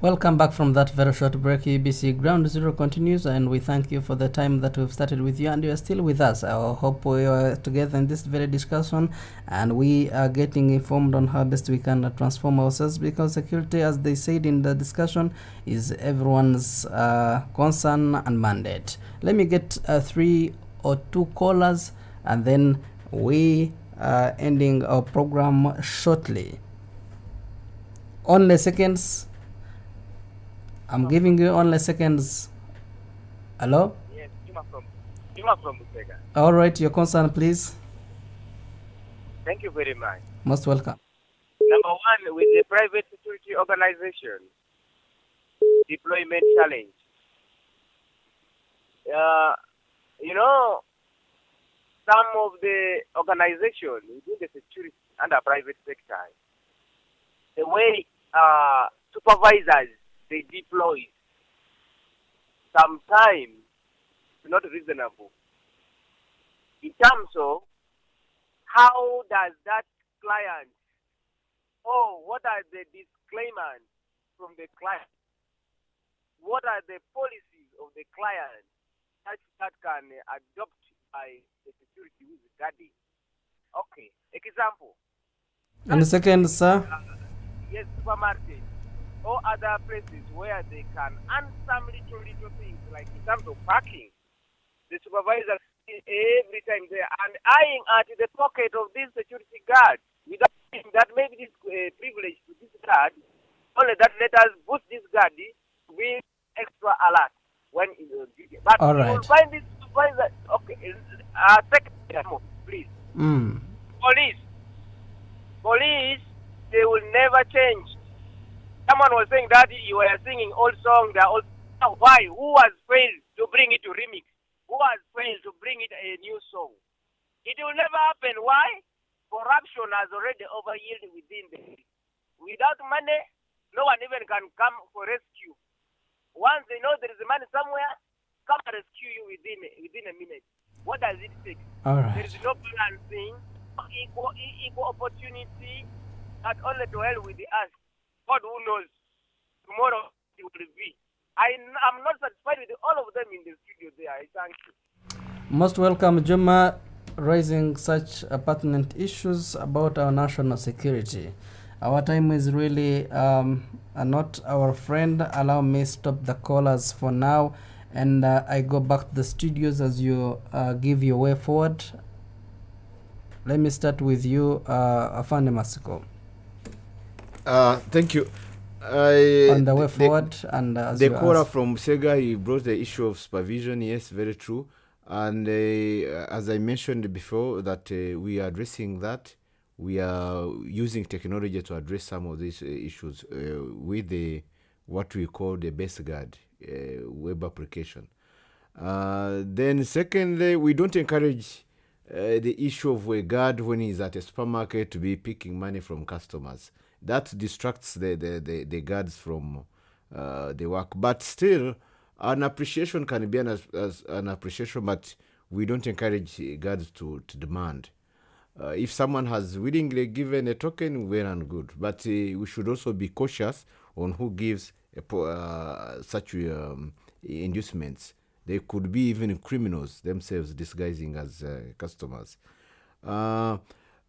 Welcome back from that very short break. UBC Ground Zero continues, and we thank you for the time that we've started with you, and you are still with us. I hope we are together in this very discussion, and we are getting informed on how best we can transform ourselves, because security, as they said in the discussion, is everyone's concern and mandate. Let me get 3 or 2 callers, and then we are ending our program shortly. Only seconds. I'm giving you only seconds. Hello? Yes, Juma from Butebo. All right, your concern, please. Thank you very much. Most welcome. Number 1, with the private security organization, deployment challenge. Some of the organizations within the security and the private sector, the way supervisors they deploy sometimes not reasonable. In terms of how does that client, what are the disclaimers from the client? What are the policies of the client that can adopt by the security who is guarding? Okay, example. And second, sir? Yes, supermarket or other places where they can earn some little things, like in terms of parking. The supervisor is every time there and eyeing at the pocket of this security guard without thinking that maybe this privilege to this guard, only that let us boost this guard to be extra alert when in the duty. But All you right. will find this supervisor, okay, second, please. Police, they will never change. Someone was saying that you were singing old songs. Why? Who has failed to bring it to remix? Who has failed to bring it a new song? It will never happen. Why? Corruption has already overyielded within the. Without money, no one even can come for rescue. Once they know there is money somewhere, come and rescue you within a minute. What does it take? All right. There is no balancing, equal opportunity, not only to help with the earth. God who knows tomorrow it will be. I'm not satisfied with all of them in the studio there. I thank you. Most welcome, Juma, raising such pertinent issues about our national security. Our time is really not our friend. Allow me stop the callers for now, and I go back to the studios as you give your way forward. Let me start with you, Afande Masiko. Thank you. On the way forward, and as the you caller asked. from Sega, he brought the issue of supervision. Yes, very true. And as I mentioned before, that we are addressing that. We are using technology to address some of these issues with the what we call the base guard web application. Then secondly, we don't encourage the issue of a guard when he's at a supermarket to be picking money from customers. That distracts the guards from the work. But still, an appreciation can be an appreciation, but we don't encourage guards to demand. If someone has willingly given a token, well and good. But we should also be cautious on who gives such inducements. They could be even criminals themselves disguising as customers.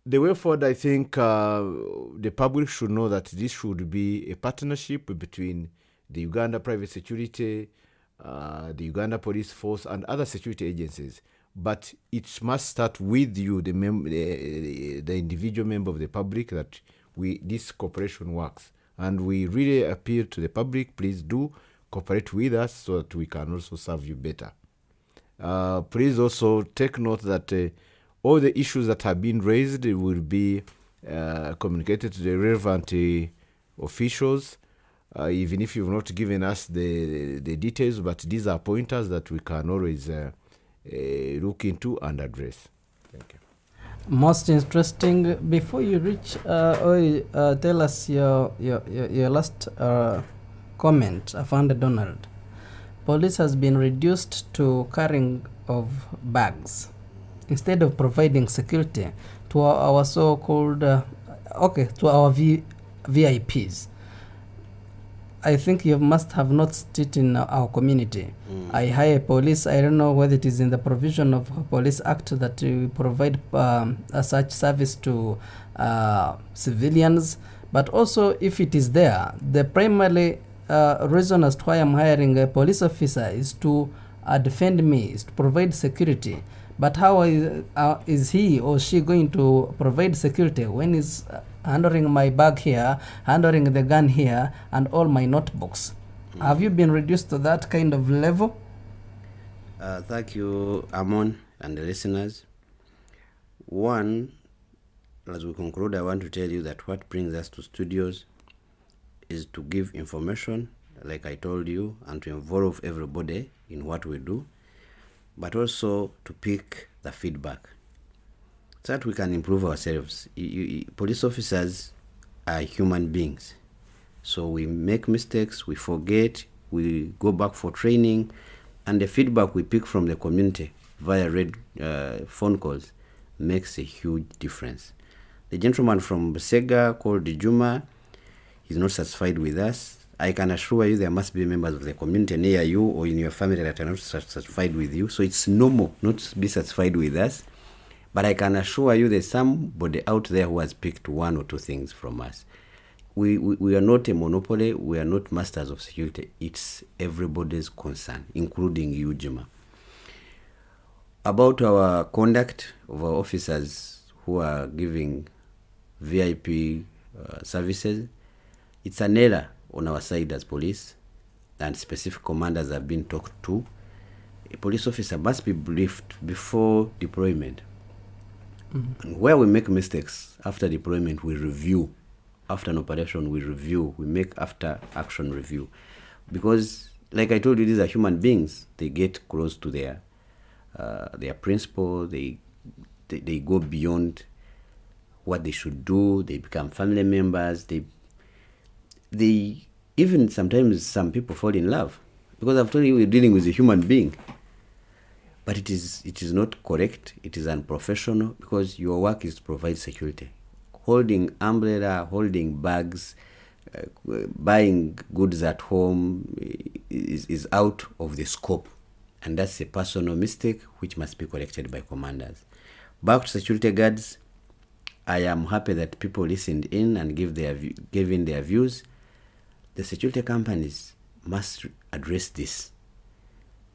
The way forward, I think the public should know that this should be a partnership between the Uganda Private Security, the Uganda Police Force, and other security agencies. But it must start with you, the individual member of the public, that this cooperation works. And we really appeal to the public, please do cooperate with us so that we can also serve you better. Please also take note that all the issues that have been raised will be communicated to the relevant officials, even if you've not given us the details, but these are pointers that we can always look into and address. Thank you. Most interesting. Before you reach, tell us your last comment, Afande Donald. Police has been reduced to carrying of bags instead of providing security to our so-called, to our VIPs. I think you must have noticed it in our community. I hire police. I don't know whether it is in the provision of Police Act that we provide such service to civilians, but also if it is there, the primary reason as to why I'm hiring a police officer is to defend me, is to provide security. But how is he or she going to provide security when he's handling my bag here, handling the gun here, and all my notebooks? Have you been reduced to that kind of level? Thank you, Amon, and the listeners. One, as we conclude, I want to tell you that what brings us to studios is to give information, like I told you, and to involve everybody in what we do, but also to pick the feedback so that we can improve ourselves. Police officers are human beings. So we make mistakes, we forget, we go back for training, and the feedback we pick from the community via phone calls makes a huge difference. The gentleman from Sega called Juma, he's not satisfied with us. I can assure you there must be members of the community near you or in your family that are not satisfied with you. So it's normal not to be satisfied with us. But I can assure you there's somebody out there who has picked one or two things from us. We are not a monopoly. We are not masters of security. It's everybody's concern, including you, Jima. About our conduct of our officers who are giving VIP services, it's an error on our side as police, and specific commanders have been talked to. A police officer must be briefed before deployment. And where we make mistakes after deployment, we review. After an operation, we review. We make after action review. Because, like I told you, these are human beings. They get close to their principal. They go beyond what they should do. They become family members. They even sometimes some people fall in love, because I've told you we're dealing with a human being. But it is not correct. It is unprofessional, because your work is to provide security. Holding umbrella, holding bags, buying goods at home is out of the scope, and that's a personal mistake which must be corrected by commanders. Back to security guards, I am happy that people listened in and gave in their views. The security companies must address this.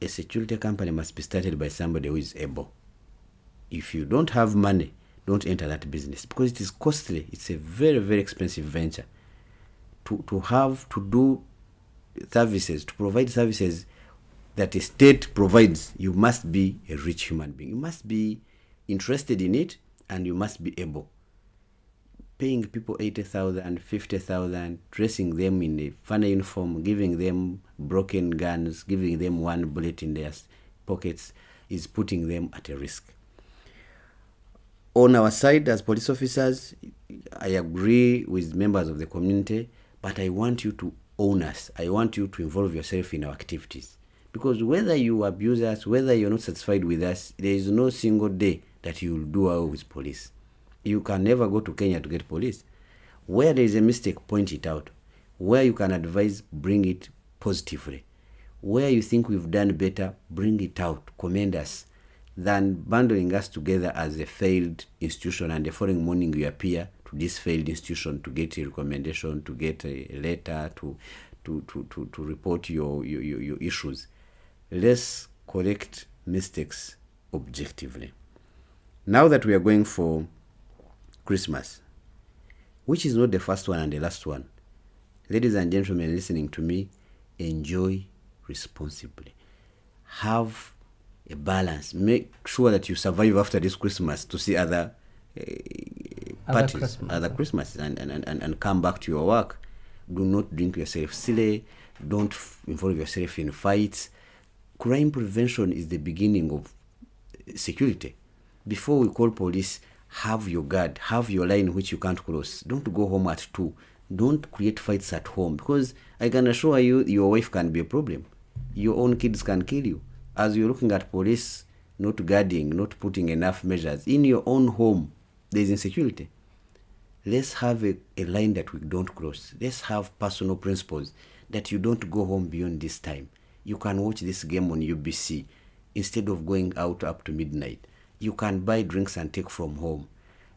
A security company must be started by somebody who is able. If you don't have money, don't enter that business, because it is costly. It's a very, very expensive venture. To have to do services, to provide services that a state provides, you must be a rich human being. You must be interested in it, and you must be able. Paying people 80,000, 50,000, dressing them in a funny uniform, giving them broken guns, giving them one bullet in their pockets, is putting them at a risk. On our side as police officers, I agree with members of the community, but I want you to own us. I want you to involve yourself in our activities. Because whether you abuse us, whether you're not satisfied with us, there is no single day that you will do well with police. You can never go to Kenya to get police. Where there is a mistake, point it out. Where you can advise, bring it positively. Where you think we've done better, bring it out, commend us, than bundling us together as a failed institution, and the following morning you appear to this failed institution to get a recommendation, to get a letter, to report your issues. Let's correct mistakes objectively. Now that we are going for Christmas, which is not the first one and the last one, ladies and gentlemen listening to me, enjoy responsibly. Have a balance. Make sure that you survive after this Christmas to see other parties, other Christmas, and come back to your work. Do not drink yourself silly. Don't involve yourself in fights. Crime prevention is the beginning of security. Before we call police, have your guard, have your line which you can't cross. Don't go home at 2. Don't create fights at home, because I can assure you your wife can be a problem. Your own kids can kill you. As you're looking at police not guarding, not putting enough measures in your own home, there's insecurity. Let's have a line that we don't cross. Let's have personal principles that you don't go home beyond this time. You can watch this game on UBC instead of going out up to midnight. You can buy drinks and take from home.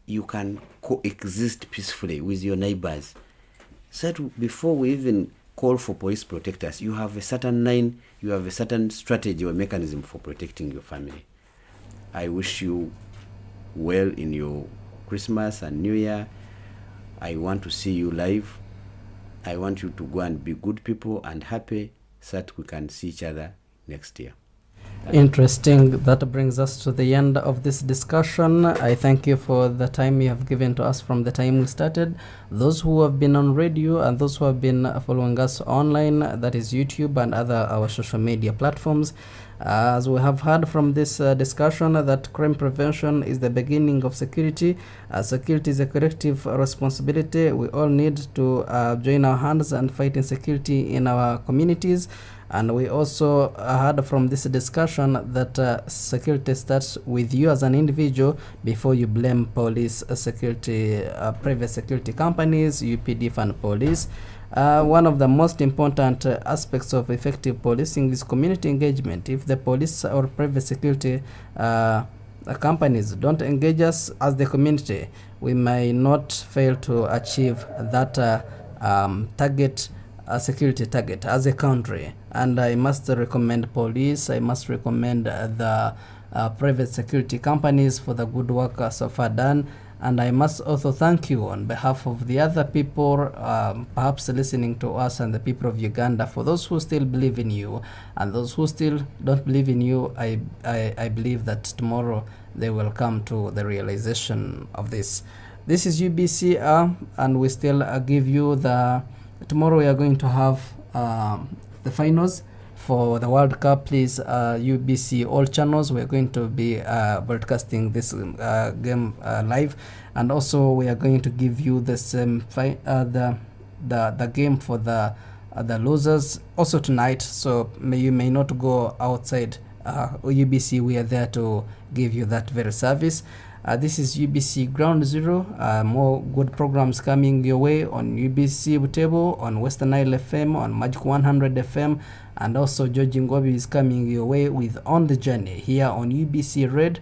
You can coexist peacefully with your neighbors. So before we even call for police protectors, you have a certain line, you have a certain strategy or mechanism for protecting your family. I wish you well in your Christmas and New Year. I want to see you live. I want you to go and be good people and happy, so that we can see each other next year. Interesting. That brings us to the end of this discussion. I thank you for the time you have given to us from the time we started. Those who have been on radio and those who have been following us online, that is YouTube and other our social media platforms. As we have heard from this discussion, that crime prevention is the beginning of security. Security is a collective responsibility. We all need to join our hands and fight insecurity in our communities. And we also heard from this discussion that security starts with you as an individual before you blame police, security, private security companies, UPDF and police. One of the most important aspects of effective policing is community engagement. If the police or private security companies don't engage us as the community, we may not fail to achieve that security target as a country. And I must recommend police, I must recommend the private security companies for the good work so far done. And I must also thank you on behalf of the other people perhaps listening to us and the people of Uganda. For those who still believe in you and those who still don't believe in you, I believe that tomorrow they will come to the realization of this. This is UBC, and we still give you the... Tomorrow we are going to have the finals for the World Cup. Please, UBC all channels, we're going to be broadcasting this game live, and also we are going to give you the same the game for the losers also tonight. So you may not go outside UBC. We are there to give you that very service. This is UBC Ground Zero. More good programs coming your way on UBC Butebo, on Western Nile FM, on Magic 100 FM, and also George Ngobi is coming your way with On the Journey here on UBC Red.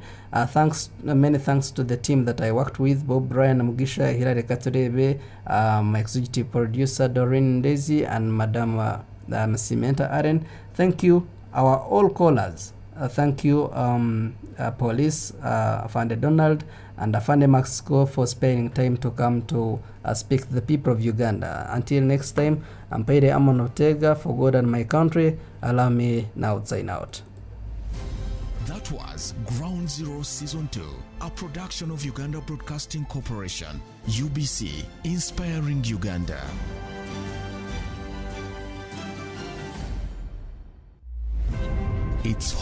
Many thanks to the team that I worked with: Bob Brian Mugisha, Hilary Katurebe, my executive producer Doreen Ndezi, and Madam Cimenta Aren. Thank you, our all callers. Thank you, Police, Afande Donald, and Afande Maxco for spending time to come to speak to the people of Uganda. Until next time, I'm Peide Amon Ortega for God and my country. Allow me now to sign out. That was Ground Zero Season 2, a production of Uganda Broadcasting Corporation, UBC, inspiring Uganda. It's